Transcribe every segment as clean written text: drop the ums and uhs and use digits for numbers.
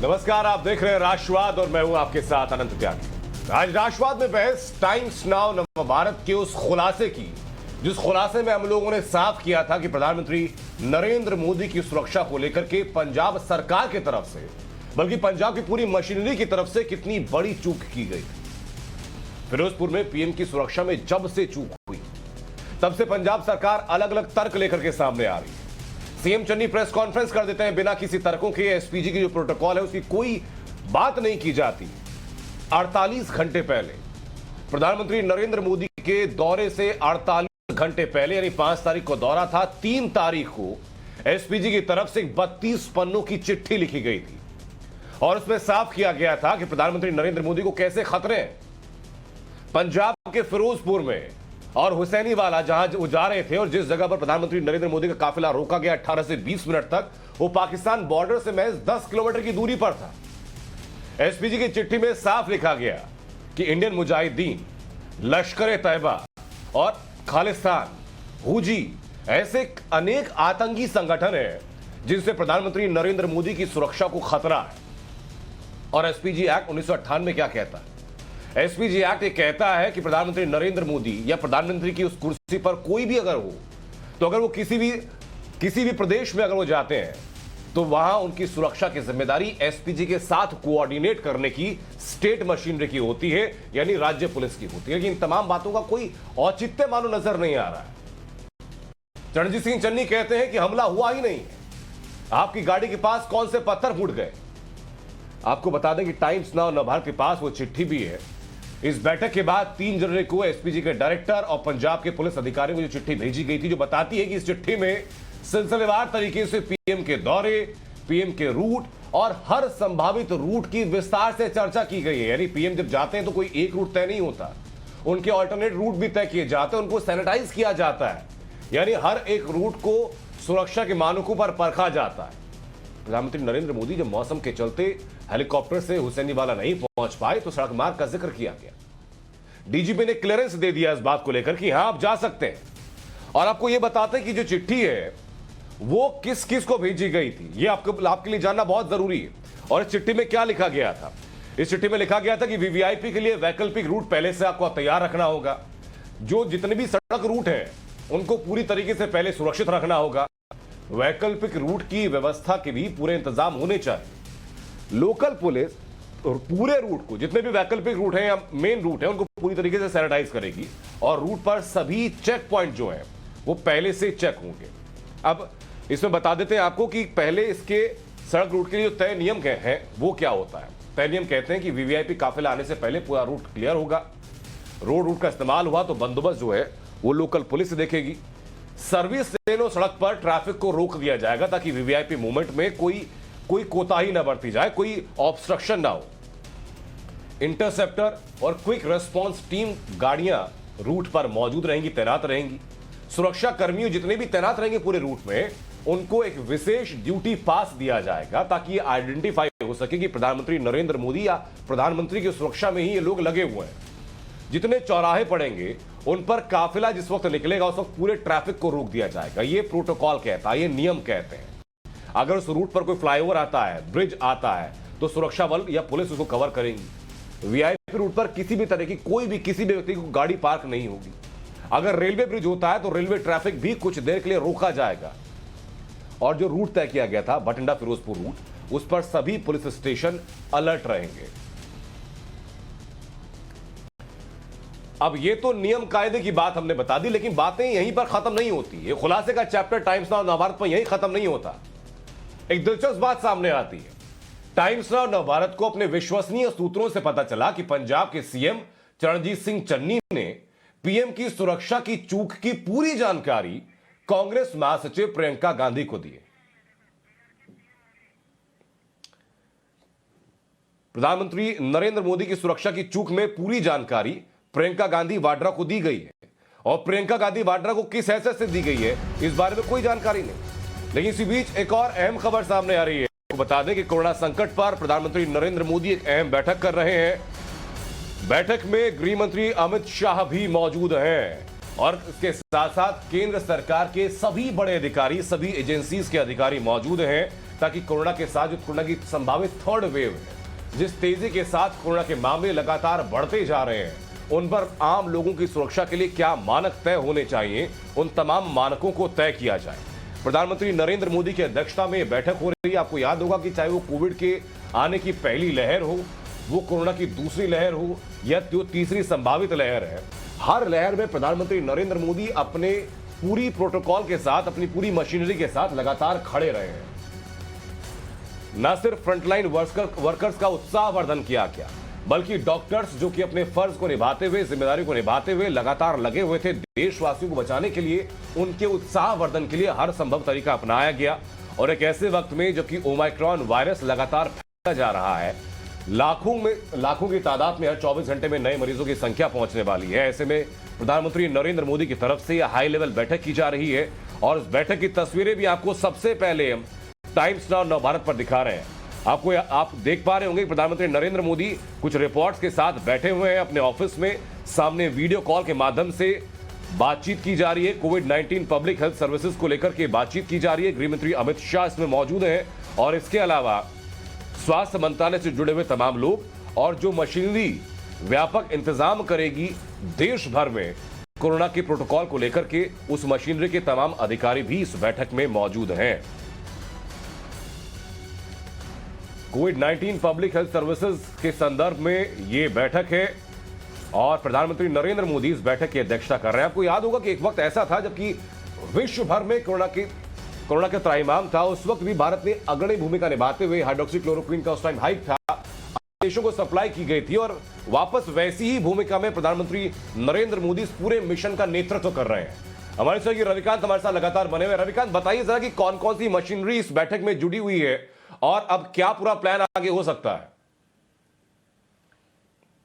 नमस्कार, आप देख रहे हैं राष्ट्रवाद और मैं हूं आपके साथ अनंत त्यागी। आज राष्ट्रवाद में बहस टाइम्स नाउ नवभारत के उस खुलासे की, जिस खुलासे में हम लोगों ने साफ किया था कि प्रधानमंत्री नरेंद्र मोदी की सुरक्षा को लेकर के पंजाब सरकार की तरफ से, बल्कि पंजाब की पूरी मशीनरी की तरफ से कितनी बड़ी चूक की गई। फिरोजपुर में पीएम की सुरक्षा में जब से चूक हुई, तब से पंजाब सरकार अलग अलग तर्क लेकर के सामने आ रही है। सीएम चन्नी प्रेस कॉन्फ्रेंस कर देते हैं बिना किसी तर्कों के। एसपीजी की जो प्रोटोकॉल है उसकी कोई बात नहीं की जाती। 48 घंटे पहले प्रधानमंत्री नरेंद्र मोदी के दौरे से 48 घंटे पहले, यानी 5 तारीख को दौरा था, 3 तारीख को एसपीजी की तरफ से 32 पन्नों की चिट्ठी लिखी गई थी और उसमें साफ किया गया था कि प्रधानमंत्री नरेंद्र मोदी को कैसे खतरे हैं। पंजाब के फिरोजपुर में और हुसैनी वाला जहां वो जा रहे थे और जिस जगह पर प्रधानमंत्री नरेंद्र मोदी का काफिला रोका गया 18 से 20 मिनट तक, वो पाकिस्तान बॉर्डर से महज 10 किलोमीटर की दूरी पर था। एसपीजी की चिट्ठी में साफ लिखा गया कि इंडियन मुजाहिदीन, लश्कर तैयबा और खालिस्तान, हुजी ऐसे अनेक आतंकी संगठन हैं जिनसे प्रधानमंत्री नरेंद्र मोदी की सुरक्षा को खतरा है। और एसपीजी एक्ट 1998 में क्या कहता है? एसपीजी एक्ट ये कहता है कि प्रधानमंत्री नरेंद्र मोदी या प्रधानमंत्री की उस कुर्सी पर कोई भी अगर हो, तो अगर वो किसी भी प्रदेश में अगर वो जाते हैं तो वहां उनकी सुरक्षा की जिम्मेदारी एसपीजी के साथ कोऑर्डिनेट करने की स्टेट मशीनरी की होती है, यानी राज्य पुलिस की होती है। लेकिन इन तमाम बातों का कोई औचित्य मानो नजर नहीं आ रहा है। रणजीत सिंह चन्नी कहते हैं कि हमला हुआ ही नहीं है, आपकी गाड़ी के पास कौन से पत्थर फूट गए। आपको बता दें कि टाइम्स नाउ नवभारत के पास वो चिट्ठी भी है। इस बैठक के बाद 3 जनवरी को एसपीजी के डायरेक्टर और पंजाब के पुलिस अधिकारियों को जो चिट्ठी भेजी गई थी, जो बताती है कि इस चिट्ठी में सिलसिलेवार तरीके से पीएम के दौरे, पीएम के रूट और हर संभावित रूट की विस्तार से चर्चा की गई है। यानी पीएम जब जाते हैं तो कोई एक रूट तय नहीं होता, उनके ऑल्टरनेट रूट भी तय किए जाते हैं, उनको सैनिटाइज किया जाता है, यानी हर एक रूट को सुरक्षा के मानकों पर परखा जाता है। प्रधानमंत्री नरेंद्र मोदी जब मौसम के चलते हेलीकॉप्टर से हुसैनी वाला नहीं पहुंच पाए तो सड़क मार्ग का जिक्र किया गया। डीजीपी ने क्लियरेंस दे दिया इस बात को लेकर कि हां आप जा सकते हैं। और आपको यह बताते हैं कि जो चिट्ठी है वो किस किस को भेजी गई थी, ये आपके लिए जानना बहुत जरूरी है। और इस चिट्ठी में क्या लिखा गया था? इस चिट्ठी में लिखा गया था कि वीवीआईपी के लिए वैकल्पिक रूट पहले से आपको तैयार रखना होगा। जो जितने भी सड़क रूट है उनको पूरी तरीके से पहले सुरक्षित रखना होगा। वैकल्पिक रूट की व्यवस्था के भी पूरे इंतजाम होने चाहिए। लोकल पुलिस और पूरे रूट को, जितने भी वैकल्पिक रूट हैं या मेन रूट है, उनको पूरी तरीके से सैनिटाइज करेगी और रूट पर सभी चेक पॉइंट जो हैं वो पहले से चेक होंगे। अब इसमें बता देते हैं आपको कि पहले इसके सड़क रूट के लिए जो तय नियम हैं वो क्या होता है। तय नियम कहते हैं कि वीवीआईपी काफिला आने से पहले पूरा रूट क्लियर होगा। रोड रूट का इस्तेमाल हुआ तो बंदोबस्त जो है वो लोकल पुलिस देखेगी। सर्विस लेन और सड़क पर ट्रैफिक को रोक दिया जाएगा ताकि वीवीआईपी मूवमेंट में कोई कोताही ना बरती जाए, कोई ऑब्स्ट्रक्शन ना हो। इंटरसेप्टर और क्विक रेस्पॉन्स टीम गाड़ियां रूट पर मौजूद रहेंगी, तैनात रहेंगी। सुरक्षा कर्मियों जितने भी तैनात रहेंगे पूरे रूट में, उनको एक विशेष ड्यूटी पास दिया जाएगा ताकि ये आइडेंटिफाई हो सके कि प्रधानमंत्री नरेंद्र मोदी या प्रधानमंत्री की सुरक्षा में ही ये लोग लगे हुए हैं। जितने चौराहे पड़ेंगे उन पर काफिला जिस वक्त निकलेगा उस वक्त पूरे ट्रैफिक को रोक दिया जाएगा। ये प्रोटोकॉल कहता है, ये नियम कहते हैं। अगर उस रूट पर कोई फ्लाईओवर आता है, ब्रिज आता है, तो सुरक्षा बल या पुलिस उसको कवर करेंगी। वीआईपी रूट पर किसी भी तरह की किसी भी व्यक्ति को गाड़ी पार्क नहीं होगी। अगर रेलवे ब्रिज होता है तो रेलवे ट्रैफिक भी कुछ देर के लिए रोका जाएगा। और जो रूट तय किया गया था बठिंडा फिरोजपुर रूट, उस पर सभी पुलिस स्टेशन अलर्ट रहेंगे। अब ये तो नियम कायदे की बात हमने बता दी, लेकिन बातें यहीं पर खत्म नहीं होती। ये खुलासे का चैप्टर टाइम्स नाउ नवभारत पर यहीं खत्म नहीं होता। एक दिलचस्प बात सामने आती है। टाइम्स नाउ नवभारत को अपने विश्वसनीय सूत्रों से पता चला कि पंजाब के सीएम रणजीत सिंह चन्नी ने पीएम की सुरक्षा की चूक की पूरी जानकारी कांग्रेस महासचिव प्रियंका गांधी को दी है। प्रधानमंत्री नरेंद्र मोदी की सुरक्षा की चूक में पूरी जानकारी प्रियंका गांधी वाड्रा को दी गई है। और प्रियंका गांधी वाड्रा को किस हैसियत से दी गई है इस बारे में कोई जानकारी नहीं। लेकिन इसी बीच एक और अहम खबर सामने आ रही है। बता दें कि कोरोना संकट पर प्रधानमंत्री नरेंद्र मोदी एक अहम बैठक कर रहे हैं। बैठक में गृह मंत्री अमित शाह भी मौजूद हैं और इसके साथ साथ केंद्र सरकार के सभी बड़े अधिकारी, सभी एजेंसीज के अधिकारी मौजूद हैं। ताकि कोरोना के साथ जो कोरोना की संभावित थर्ड वेव है, जिस तेजी के साथ कोरोना के मामले लगातार बढ़ते जा रहे हैं, उन पर आम लोगों की सुरक्षा के लिए क्या मानक तय होने चाहिए, उन तमाम मानकों को तय किया जाए। प्रधानमंत्री नरेंद्र मोदी की अध्यक्षता में यह बैठक हो रही है। आपको याद होगा कि चाहे वो कोविड के आने की पहली लहर हो, वो कोरोना की दूसरी लहर हो या जो तीसरी संभावित लहर है, हर लहर में प्रधानमंत्री नरेंद्र मोदी अपने पूरी प्रोटोकॉल के साथ, अपनी पूरी मशीनरी के साथ लगातार खड़े रहे हैं। न सिर्फ फ्रंटलाइन वर्कर्स का उत्साहवर्धन किया गया, बल्कि डॉक्टर्स जो कि अपने फर्ज को निभाते हुए, जिम्मेदारी को निभाते हुए लगातार लगे हुए थे देशवासियों को बचाने के लिए, उनके उत्साहवर्धन के लिए हर संभव तरीका अपनाया गया। और एक ऐसे वक्त में जबकि ओमाइक्रॉन वायरस लगातार फैलता जा रहा है, लाखों की तादाद में हर 24 घंटे में नए मरीजों की संख्या पहुंचने वाली है, ऐसे में प्रधानमंत्री नरेंद्र मोदी की तरफ से यह हाई लेवल बैठक की जा रही है। और इस बैठक की तस्वीरें भी आपको सबसे पहले हम टाइम्स नाउ नवभारत पर दिखा रहे हैं। आप देख पा रहे होंगे प्रधानमंत्री नरेंद्र मोदी कुछ रिपोर्ट्स के साथ बैठे हुए हैं अपने ऑफिस में। सामने वीडियो कॉल के माध्यम से बातचीत की जा रही है। कोविड-19 पब्लिक हेल्थ सर्विसेज को लेकर के बातचीत की जा रही है। गृह मंत्री अमित शाह इसमें मौजूद हैं और इसके अलावा स्वास्थ्य मंत्रालय से जुड़े हुए तमाम लोग और जो मशीनरी व्यापक इंतजाम करेगी देश भर में कोरोना के प्रोटोकॉल को लेकर के, उस मशीनरी के तमाम अधिकारी भी इस बैठक में मौजूद हैं। कोविड-19 पब्लिक हेल्थ सर्विसेज के संदर्भ में यह बैठक है और प्रधानमंत्री नरेंद्र मोदी इस बैठक की अध्यक्षता कर रहे हैं। आपको याद होगा कि एक वक्त ऐसा था जबकि विश्व भर में कोरोना का त्राहिमाम था, उस वक्त भी भारत ने अग्रणी भूमिका निभाते हुए हाइड्रोक्सीक्लोरोक्विन का उस टाइम हाइक था, देशों को सप्लाई की गई थी और वापस वैसी ही भूमिका में प्रधानमंत्री नरेंद्र मोदी इस पूरे मिशन का नेतृत्व कर रहे हैं। हमारे सहयोगी रविकांत हमारे साथ लगातार बने हुए। रविकांत, बताइए जरा कि कौन कौन सी मशीनरी इस बैठक में जुड़ी हुई है और अब क्या पूरा प्लान आगे हो सकता है?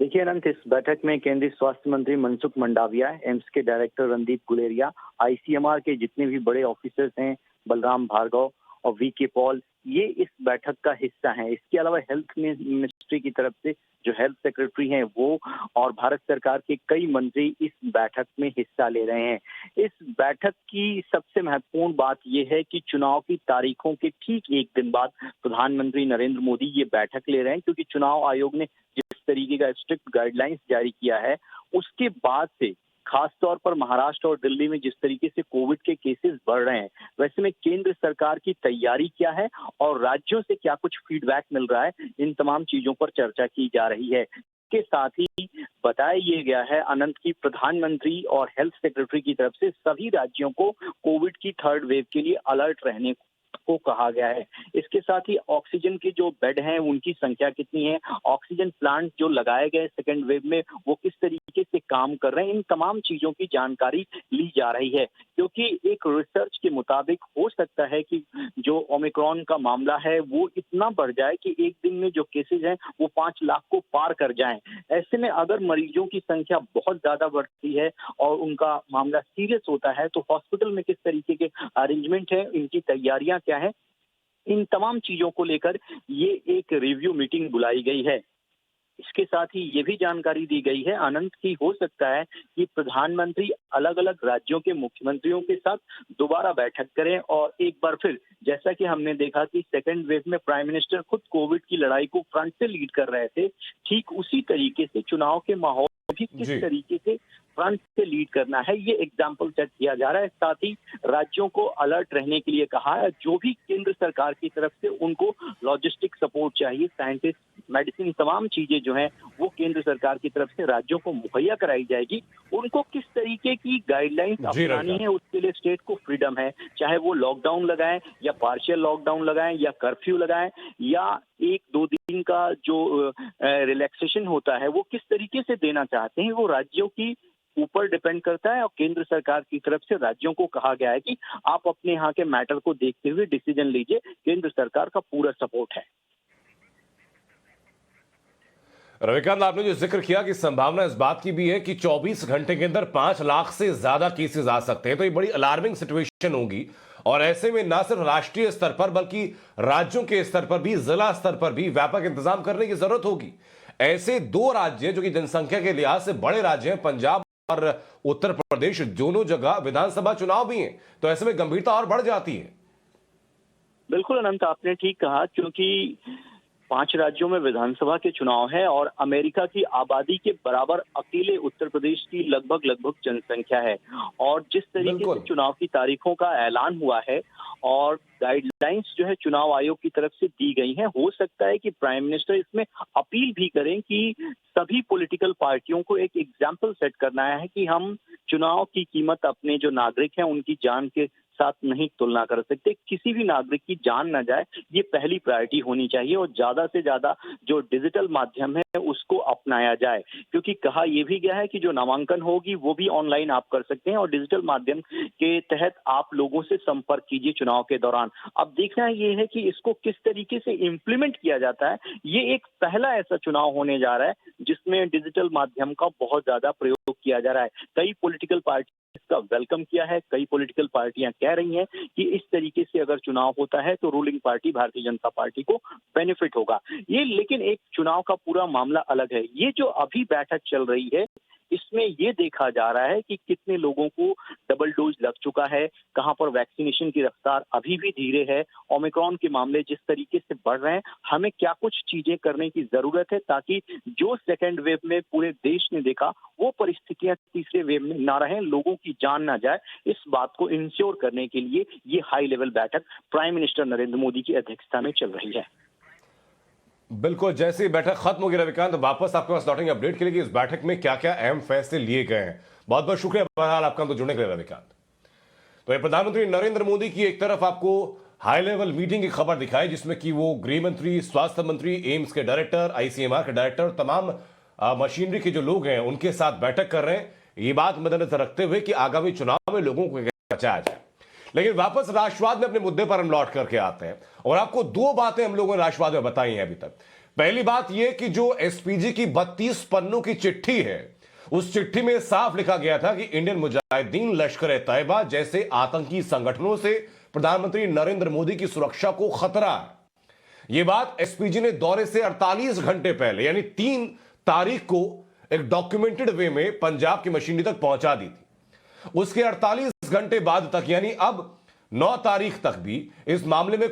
देखिए अनंत, इस बैठक में केंद्रीय स्वास्थ्य मंत्री मनसुख मंडाविया, एम्स के डायरेक्टर रणदीप गुलेरिया, आईसीएमआर के जितने भी बड़े ऑफिसर्स हैं, बलराम भार्गव और वीके पॉल, ये इस बैठक का हिस्सा हैं। इसके अलावा हेल्थ मिनिस्ट्री की तरफ से जो हेल्थ सेक्रेटरी हैं वो और भारत सरकार के कई मंत्री इस बैठक में हिस्सा ले रहे हैं। इस बैठक की सबसे महत्वपूर्ण बात यह है कि चुनाव की तारीखों के ठीक एक दिन बाद प्रधानमंत्री नरेंद्र मोदी ये बैठक ले रहे हैं, क्योंकि चुनाव आयोग ने जिस तरीके का स्ट्रिक्ट गाइडलाइंस जारी किया है उसके बाद से खासतौर पर महाराष्ट्र और दिल्ली में जिस तरीके से कोविड के केसेस बढ़ रहे हैं, वैसे में केंद्र सरकार की तैयारी क्या है और राज्यों से क्या कुछ फीडबैक मिल रहा है, इन तमाम चीजों पर चर्चा की जा रही है। के साथ ही बताया ये गया है अनंत की प्रधानमंत्री और हेल्थ सेक्रेटरी की तरफ से सभी राज्यों को कोविड की थर्ड वेव के लिए अलर्ट रहने को कहा गया है। इसके साथ ही ऑक्सीजन के जो बेड हैं उनकी संख्या कितनी है, ऑक्सीजन प्लांट जो लगाए गए सेकेंड वेव में वो किस तरीके से काम कर रहे हैं, इन तमाम चीजों की जानकारी ली जा रही है। क्योंकि एक रिसर्च के मुताबिक हो सकता है कि जो ओमिक्रॉन का मामला है वो इतना बढ़ जाए कि एक दिन में जो केसेज हैं वो 5 लाख को पार कर जाएं। ऐसे में अगर मरीजों की संख्या बहुत ज्यादा बढ़ती है और उनका मामला सीरियस होता है तो हॉस्पिटल में किस तरीके के अरेंजमेंट है, इनकी तैयारियां क्या है, इन तमाम चीजों को लेकर ये एक रिव्यू मीटिंग बुलाई गई है। इसके साथ ही ये भी जानकारी दी गई है अनंत की हो सकता है कि प्रधानमंत्री अलग अलग राज्यों के मुख्यमंत्रियों के साथ दोबारा बैठक करें और एक बार फिर, जैसा कि हमने देखा कि सेकेंड वेव में प्राइम मिनिस्टर खुद कोविड की लड़ाई को फ्रंट से लीड कर रहे थे, ठीक उसी तरीके से चुनाव के माहौल भी किस तरीके से फ्रंट से लीड करना है, ये एग्जाम्पल सेट किया जा रहा है। साथ ही राज्यों को अलर्ट रहने के लिए कहा है। जो भी केंद्र सरकार की तरफ से उनको लॉजिस्टिक सपोर्ट चाहिए, साइंटिस्ट, मेडिसिन, तमाम चीजें जो हैं वो केंद्र सरकार की तरफ से राज्यों को मुहैया कराई जाएगी। उनको किस तरीके की गाइडलाइंस अपनानी है उसके लिए स्टेट को फ्रीडम है, चाहे वो लॉकडाउन लगाएं या पार्शियल लॉकडाउन लगाएं या कर्फ्यू लगाएं या 1-2 दिन का जो रिलैक्सेशन होता है वो किस तरीके से देना चाहते हैं, वो राज्यों की ऊपर डिपेंड करता है। और केंद्र सरकार की तरफ से राज्यों को कहा गया है कि आप अपने यहाँ के मैटर को देखते हुए डिसीजन लीजिए, केंद्र सरकार का पूरा सपोर्ट है। रविकांत, आपने जो जिक्र किया कि संभावना इस बात की भी है कि 24 घंटे के अंदर 5 लाख से ज्यादा केसेस आ सकते हैं, तो ये बड़ी अलार्मिंग सिचुएशन होगी और ऐसे में न सिर्फ राष्ट्रीय स्तर पर बल्कि राज्यों के स्तर पर भी, जिला स्तर पर भी व्यापक इंतजाम करने की जरूरत होगी। ऐसे 2 राज्य जो कि जनसंख्या के लिहाज से बड़े राज्य हैं, पंजाब और उत्तर प्रदेश, दोनों जगह विधानसभा चुनाव भी हैं, तो ऐसे में गंभीरता और बढ़ जाती है। बिल्कुल अनंत, आपने ठीक कहा, क्योंकि 5 राज्यों में विधानसभा के चुनाव है और अमेरिका की आबादी के बराबर अकेले उत्तर प्रदेश की लगभग जनसंख्या है। और जिस तरीके से बिल्कुल। चुनाव की तारीखों का ऐलान हुआ है और गाइडलाइंस जो है चुनाव आयोग की तरफ से दी गई हैं, हो सकता है कि प्राइम मिनिस्टर इसमें अपील भी करें कि सभी पॉलिटिकल पार्टियों को एक एग्जाम्पल सेट करना है कि हम चुनाव की कीमत अपने जो नागरिक हैं उनकी जान के साथ नहीं तुलना कर सकते। किसी भी नागरिक की जान ना जाए, ये पहली प्रायोरिटी होनी चाहिए और ज्यादा से ज्यादा जो डिजिटल माध्यम है उसको अपनाया जाए, क्योंकि कहा यह भी गया है कि जो नामांकन होगी वो भी ऑनलाइन आप कर सकते हैं और डिजिटल माध्यम के तहत आप लोगों से संपर्क कीजिए चुनाव के दौरान। अब देखना ये है कि इसको किस तरीके से इम्प्लीमेंट किया जाता है। ये एक पहला ऐसा चुनाव होने जा रहा है जिसमें डिजिटल माध्यम का बहुत ज्यादा प्रयोग किया जा रहा है। कई पॉलिटिकल पार्टी इसका वेलकम किया है, कई पॉलिटिकल पार्टियां कह रही हैं कि इस तरीके से अगर चुनाव होता है तो ruling party Bharatiya Janata party को बेनिफिट होगा। ये लेकिन एक चुनाव का पूरा मामला अलग है। ये जो अभी बैठक चल रही है इसमें ये देखा जा रहा है कि कितने लोगों को डबल डोज लग चुका है, कहां पर वैक्सीनेशन की रफ्तार अभी भी धीरे है, ओमिक्रॉन के मामले जिस तरीके से बढ़ रहे हैं, हमें क्या कुछ चीजें करने की जरूरत है ताकि जो सेकेंड वेव में पूरे देश ने देखा वो परिस्थितियां तीसरे वेव में ना रहें, लोगों की जान ना जाए। इस बात को इंश्योर करने के लिए ये हाई लेवल बैठक प्राइम मिनिस्टर नरेंद्र मोदी की अध्यक्षता में चल रही है। बिल्कुल, जैसे ही बैठक खत्म होगी रविकांत, वापस आपके पास लौटेंगे अपडेट के लिए कि इस बैठक में क्या क्या अहम फैसले लिए गए हैं। बहुत बहुत शुक्रिया बहरहाल आपका हमसे जुड़ने के लिए रविकांत। तो ये प्रधानमंत्री नरेंद्र मोदी की एक तरफ आपको हाई लेवल मीटिंग की खबर दिखाई जिसमें कि वो गृह मंत्री, स्वास्थ्य मंत्री, एम्स के डायरेक्टर, आईसीएमआर के डायरेक्टर, तमाम मशीनरी के जो लोग हैं उनके साथ बैठक कर रहे हैं। ये बात मद्देनजर रखते हुए कि आगामी चुनाव में लोगों को बचाया जाए। लेकिन वापस राष्ट्रवाद में अपने मुद्दे पर हम लौट करके आते हैं और आपको दो बातें हम लोगों ने राष्ट्रवाद में बताई हैं अभी तक। पहली बात यह कि जो एसपीजी की 32 पन्नों की चिट्ठी है उस चिट्ठी में साफ लिखा गया था कि इंडियन मुजाहिदीन, लश्कर-ए-तैयबा जैसे आतंकी संगठनों से प्रधानमंत्री नरेंद्र मोदी की सुरक्षा को खतरा है। यह बात एसपीजी ने दौरे से 48 घंटे पहले यानी 3 तारीख को एक डॉक्यूमेंटेड वे में पंजाब की मशीनरी तक पहुंचा दी थी। उसके 48 घंटे बाद तक यानी अब 9 तारीख तक भी इस मामले में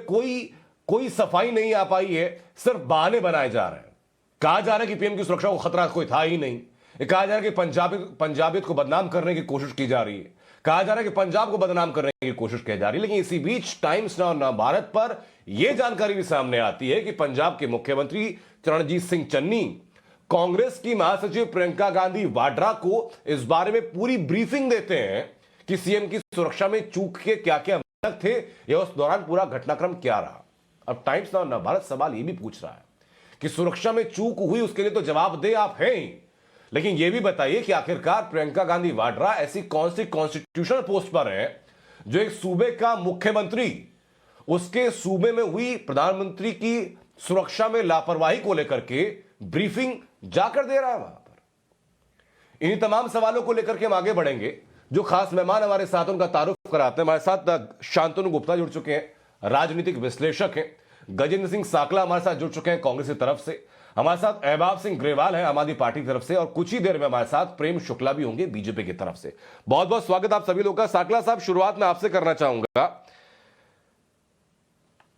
कोई सफाई नहीं आ पाई है, सिर्फ बहाने बनाए जा रहे हैं। कहा जा रहा है कि पीएम की सुरक्षा को खतरा कोई था ही नहीं। कहा जा रहा है कि पंजाबियत को बदनाम करने की कोशिश की जा रही है, कहा जा रहा है कि पंजाब को बदनाम करने की कोशिश की जा रही है। लेकिन इसी बीच टाइम्स नाउ नवभारत पर यह जानकारी भी सामने आती है कि पंजाब के मुख्यमंत्री चरणजीत सिंह चन्नी कांग्रेस की महासचिव प्रियंका गांधी वाड्रा को इस बारे में पूरी ब्रीफिंग देते हैं कि सीएम की सुरक्षा में चूक के क्या क्या मानक थे या उस दौरान पूरा घटनाक्रम क्या रहा। अब टाइम्स नाउ नवभारत सवाल यह भी पूछ रहा है कि सुरक्षा में चूक हुई उसके लिए तो जवाबदेह आप हैं ही, लेकिन यह भी बताइए कि आखिरकार प्रियंका गांधी वाड्रा ऐसी कौन सी कॉन्स्टिट्यूशनल पोस्ट पर है जो एक सूबे का मुख्यमंत्री उसके सूबे में हुई प्रधानमंत्री की सुरक्षा में लापरवाही को लेकर के ब्रीफिंग जाकर दे रहा है वहां पर। इन्हीं तमाम सवालों को लेकर के हम आगे बढ़ेंगे। जो खास मेहमान हमारे साथ उनका तारुफ कराते हैं, हमारे साथ शांतनु गुप्ता जुड़ चुके हैं, राजनीतिक विश्लेषक हैं। गजेंद्र सिंह साकला हमारे साथ जुड़ चुके हैं कांग्रेस की तरफ से। हमारे साथ अहबाब सिंह ग्रेवाल है आम आदमी पार्टी की तरफ से और कुछ ही देर में हमारे साथ प्रेम शुक्ला भी होंगे बीजेपी की तरफ से। बहुत बहुत स्वागत आप सभी लोगों का। साकला साहब, शुरुआत में आपसे करना चाहूंगा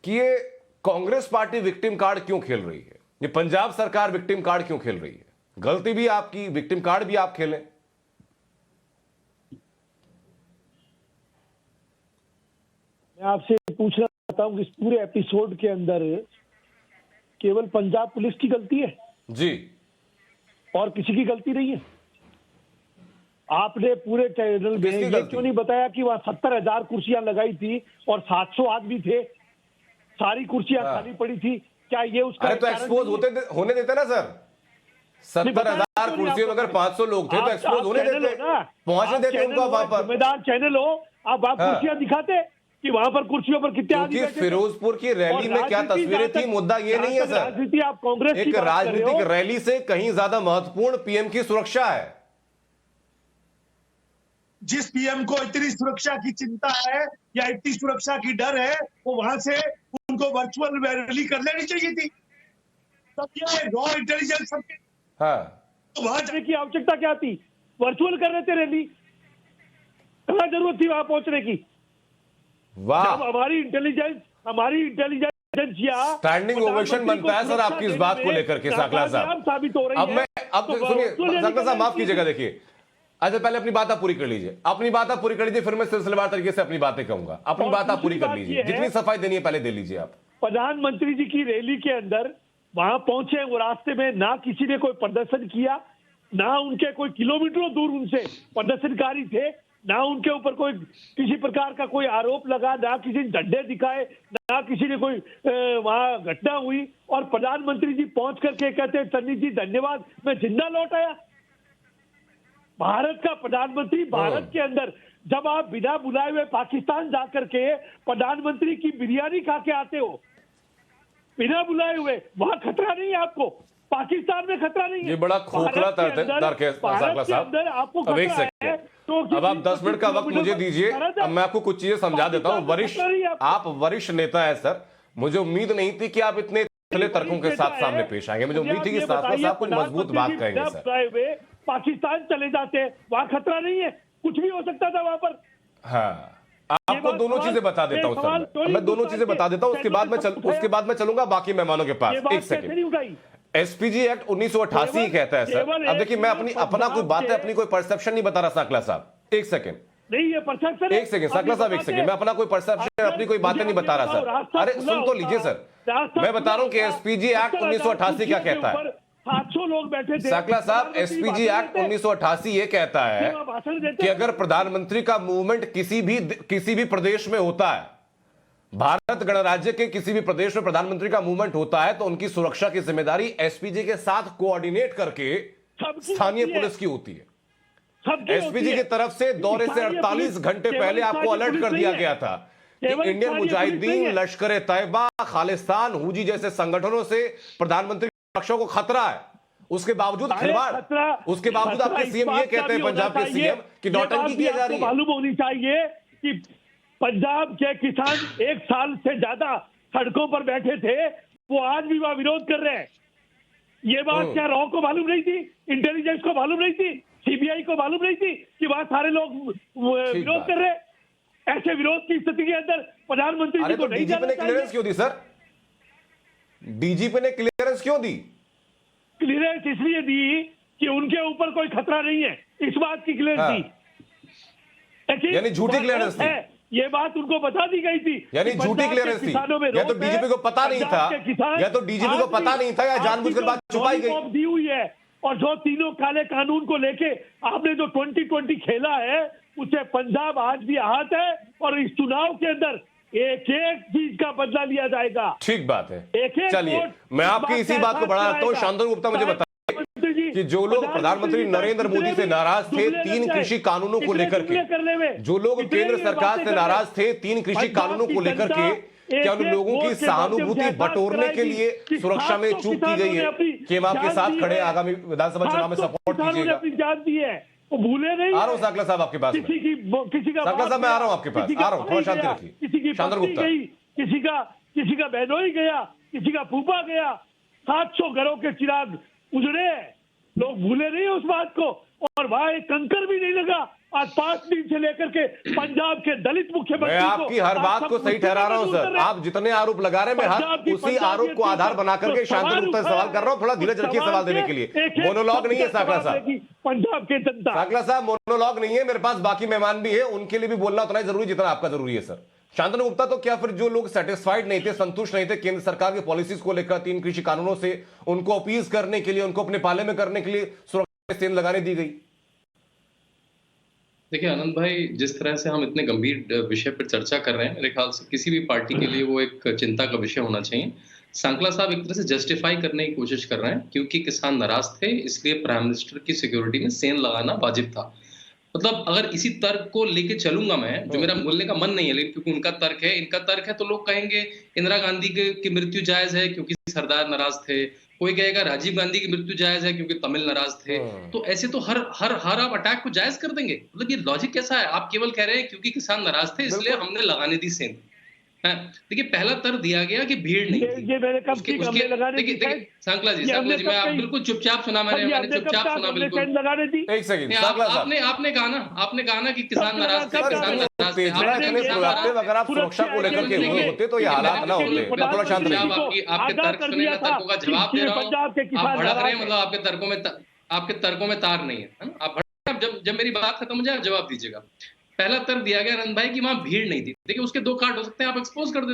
कि ये कांग्रेस पार्टी विक्टिम कार्ड क्यों खेल रही है, ये पंजाब सरकार विक्टिम कार्ड क्यों खेल रही है? गलती भी आपकी, विक्टिम कार्ड भी आप खेलें। मैं आपसे पूछना चाहता हूं कि इस पूरे एपिसोड के अंदर केवल पंजाब पुलिस की गलती है जी और किसी की गलती नहीं है? आपने पूरे चैनल में ये क्यों नहीं बताया कि वहां 70,000 कुर्सियां लगाई थी और 700 आदमी थे, सारी कुर्सियां खाली पड़ी थी? क्या ये उसका तो एक्सपोज होने देते ना सर? 70,000 कुर्सियों में अगर 500 लोग थे तो एक्सपोज होने देते, पहुंचने देते उनको वहां पर। जिम्मेदार चैनल हो, आप कुर्सियां दिखाते कि वहां पर कुर्सियों पर कितने आदमी बैठे थे? फिरोजपुर की रैली में क्या तस्वीरें थी, मुद्दा ये नहीं है सर। राजनीति आप कांग्रेस एक राजनीतिक रैली से कहीं ज्यादा महत्वपूर्ण पीएम की सुरक्षा है। जिस पीएम को इतनी सुरक्षा की चिंता है या इतनी सुरक्षा की डर है, वो वहां से उनको वर्चुअल रैली कर लेनी चाहिए थी। तब ये रॉ इंटेलिजेंस तो वहां जाने की आवश्यकता क्या थी? वर्चुअल कर रहे थे रैली, कहां जरूरत थी वहां पहुंचने की? वाह, जब हमारी इंटेलिजेंस हमारी इंटेलिजेंस एजेंसियां स्टैंडिंग ओवेशन बनता है सर आपकी इस बात को लेकर के साकला साहब। साबित हो रही अब मैं अब सुनिए साकला साहब, माफ कीजिएगा, देखिए अच्छा पहले अपनी बात आप पूरी कर लीजिए, अपनी बात आप पूरी कर लीजिए, फिर मैं सिलसिलेवार तरीके से अपनी बातें कहूंगा। अपनी बात आप पूरी कर लीजिए, जितनी सफाई देनी है पहले दे लीजिए आप। प्रधानमंत्री जी की रैली के अंदर वहां पहुंचे, वो रास्ते में ना किसी ने कोई प्रदर्शन किया, ना उनके कोई किलोमीटरों दूर उनसे प्रदर्शनकारी थे, ना उनके ऊपर कोई किसी प्रकार का कोई आरोप लगा, ना किसी ने झंडे दिखाए, ना किसी ने कोई वहां घटना हुई। और प्रधानमंत्री जी पहुंच करके कहते हैं सन्नी जी धन्यवाद, मैं जिंदा लौट आया। भारत का प्रधानमंत्री भारत के अंदर, जब आप बिना बुलाए हुए पाकिस्तान जाकर के प्रधानमंत्री की बिरयानी खा के आते हो बिना बुलाए हुए, वहां खतरा नहीं है आपको, पाकिस्तान में खतरा नहीं है। ये बड़ा खोखला तर्क है साकला साहब। आपको अब एक सेकंड, अब आप 10 मिनट का वक्त मुझे दीजिए, अब मैं आपको कुछ चीजें समझा देता हूँ। आप वरिष्ठ नेता है सर, मुझे उम्मीद नहीं थी कि आप इतने तर्कों के साथ सामने पेश आएंगे। मुझे उम्मीद थी कि साकला साहब कुछ मजबूत बात कहेंगे सर। पाकिस्तान चले जाते हैं, वहां खतरा नहीं है, कुछ भी हो सकता था वहां पर। हाँ, आपको दोनों चीजें बता देता हूं सर, मैं दोनों चीजें बता देता हूं, उसके बाद मैं चलूंगा बाकी मेहमानों के पास। एक सेकंड, एसपीजी एक्ट 1988 कहता है सर। अब देखिए, मैं अपना कोई बात है, अपनी कोई परसेप्शन नहीं बता रहा साकला साहब। एक सेकंड नहीं, ये परसेप्शन, एक सेकंड साकला साहब, एक सेकंड, मैं अपना कोई परसेप्शन, अपनी कोई बातें नहीं बता रहा सर। अरे सुन तो लीजिए सर, मैं बता रहा हूं कि एसपीजी एक्ट 1988 क्या कहता है। 700 लोग बैठे थे साकला साहब, एसपीजी एक्ट 1988 ये कहता है कि अगर प्रधानमंत्री का मूवमेंट किसी भी प्रदेश में होता है, भारत गणराज्य के किसी भी प्रदेश में प्रधानमंत्री का मूवमेंट होता है, तो उनकी सुरक्षा की जिम्मेदारी एसपीजी के साथ कोऑर्डिनेट करके स्थानीय पुलिस की होती है। एसपीजी की तरफ से दौरे से 48 घंटे पहले आपको अलर्ट कर दिया गया था कि इंडियन मुजाहिदीन, लश्कर तैयबा, खालिस्तान, हुजी जैसे संगठनों से प्रधानमंत्री सुरक्षा को खतरा है। उसके बावजूद खिलवाड़, उसके बावजूद आपके सीएम ये कहते हैं, पंजाब के सीएम, कि नौटंकी की जा रही है। मालूम होनी चाहिए कि पंजाब के किसान 1 साल से ज्यादा सड़कों पर बैठे थे, वो आज भी वह विरोध कर रहे हैं। ये बात क्या रॉ को मालूम नहीं थी, इंटेलिजेंस को मालूम नहीं थी, सीबीआई को मालूम नहीं थी कि वहां सारे लोग विरोध कर रहे हैं? ऐसे विरोध की स्थिति के अंदर प्रधानमंत्री जी को नहीं जाना चाहिए। क्लियरेंस क्यों दी सर? डीजीपी ने क्लियरेंस क्यों दी? क्लियरेंस इसलिए दी कि उनके ऊपर कोई खतरा नहीं है, इस बात की क्लियरेंस दी। यानी झूठी क्लियरेंस थी, ये बात उनको बता दी गई थी, यानी झूठी क्लियरेंस थी। या तो डीजीपी को पता नहीं था, या तो डीजीपी को पता नहीं था, या जानबूझकर बात छुपाई गई दी हुई है। और जो तीनों काले कानून को लेके आपने जो 2020 खेला है, उससे पंजाब आज भी आहत है, और इस चुनाव के अंदर एक एक चीज का बदला लिया जाएगा। ठीक बात है, चलिए मैं आपकी इसी बात को बढ़ा रखता हूँ। शांतनु गुप्ता, मुझे बताइए कि जो लोग प्रधानमंत्री नरेंद्र मोदी से नाराज थे 3 कृषि कानूनों को लेकर के, जो लोग केंद्र सरकार से नाराज थे 3 कृषि कानूनों को लेकर के, क्या उन लोगों की सहानुभूति बटोरने के लिए सुरक्षा में चूक की गई है कि हम आपके साथ खड़े, आगामी विधानसभा चुनाव में सपोर्ट कीजिएगा? वो भूले नहीं। आ रहा हूं साकला साहब आपके पास, किसी का साकला साहब मैं आ रहा हूं आपके पास, आ रहा हूं, थोड़ा शांति रखिए। किसी की शांतनु गुप्ता, किसी का बहनोई गया, किसी का फूफा गया, 700 घरों के चिराग उजड़े, लोग भूले नहीं उस बात को। और वहां एक कंकर भी नहीं लगा। आज 5 दिन से लेकर के पंजाब के दलित मुख्यमंत्री, मैं आपकी हर बात को सही ठहरा रहा हूं सर। आप जितने आरोप लगा रहे हैं, मैं हर उसी आरोप को आधार बना करके शांतनु गुप्ता से सवाल कर रहा हूं। थोड़ा धीरज रखिए सवाल देने के लिए, मोनोलॉग नहीं है साकला साहब। पंजाब के जनता, साकला साहब मोनोलॉग नहीं है, मेरे पास बाकी मेहमान भी है, उनके लिए भी बोलना उतना ही जरूरी जितना आपका जरूरी है सर। शांतनु गुप्ता, तो क्या फिर जो लोग सेटिस्फाइड नहीं थे, संतुष्ट नहीं थे केंद्र सरकार की पॉलिसीज को लेकर, 3 कृषि कानूनों से, उनको अपीज करने के लिए, उनको अपने पाले में करने के लिए सुरक्षा सेन लगाने दी गई? देखिए आनंद भाई, जिस तरह से हम इतने गंभीर विषय पर चर्चा कर रहे हैं, मेरे ख्याल से किसी भी पार्टी के लिए वो एक चिंता का विषय होना चाहिए। सांकला साहब एक तरह से जस्टिफाई करने की कोशिश कर रहे हैं, क्योंकि किसान नाराज थे, इसलिए प्राइम मिनिस्टर की सिक्योरिटी में सेन लगाना वाजिब था। मतलब अगर इसी तर्क को लेके चलूंगा मैं, जो मेरा बोलने का मन नहीं है, लेकिन क्योंकि उनका तर्क है, इनका तर्क है, तो लोग कहेंगे इंदिरा गांधी की मृत्यु जायज है क्योंकि सरदार नाराज थे, कोई कहेगा राजीव गांधी की मृत्यु जायज है क्योंकि तमिल नाराज थे। तो ऐसे तो हर आप अटैक को जायज कर देंगे? मतलब ये लॉजिक कैसा है? आप केवल कह रहे हैं क्योंकि किसान नाराज थे इसलिए हमने लगाने दी सेन। देखिए पहला तर्क दिया गया कि भीड़ नहीं थी। ये मैंने कब की हमने लगाने दी देखिए सांकला जी मैं आप बिल्कुल चुपचाप सुना, मैंने चुपचाप सुना बिल्कुल। लगाने दी। एक सेकंड सांकला साहब, आपने कहा ना कि किसान नाराज थे, किसान नाराज थे। अगर आप सुरक्षा को लेकर के हुए होते तो ये हालात ना होते। मैं थोड़ा शांत रहिए। आपके तर्क सुने, मैं तर्कों का जवाब दे रहा हूँ। आप भड़क रहे हैं, मतलब आपके तर्कों में तार नहीं है ना। आप जब मेरी बात खत्म हो जाए जवाब दीजिएगा। पहला तर्क दिया गया रंग भाई कि वहां भीड़ नहीं थी। देखिए उसके दो कार्ड हो सकते हैं, आप एक्सपोज कर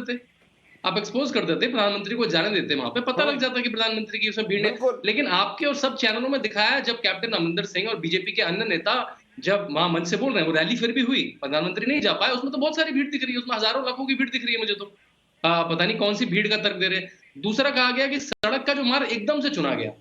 देते, प्रधानमंत्री को जाने देते, वहां पे पता लग जाता कि प्रधानमंत्री की उसमें भीड़ नहीं। लेकिन आपके और सब चैनलों में दिखाया जब कैप्टन अमरिंदर सिंह और बीजेपी के अन्य नेता जब वहां मंच से बोल रहे हैं, वो रैली फिर भी हुई, प्रधानमंत्री नहीं जा पाए, उसमें तो बहुत सारी भीड़ दिख रही है, उसमें हजारों लाखों की भीड़ दिख रही है मुझे तो। पता नहीं कौन सी भीड़ का तर्क दे रहे। दूसरा कहा गया कि सड़क का जो मार्ग एकदम से चुना गया।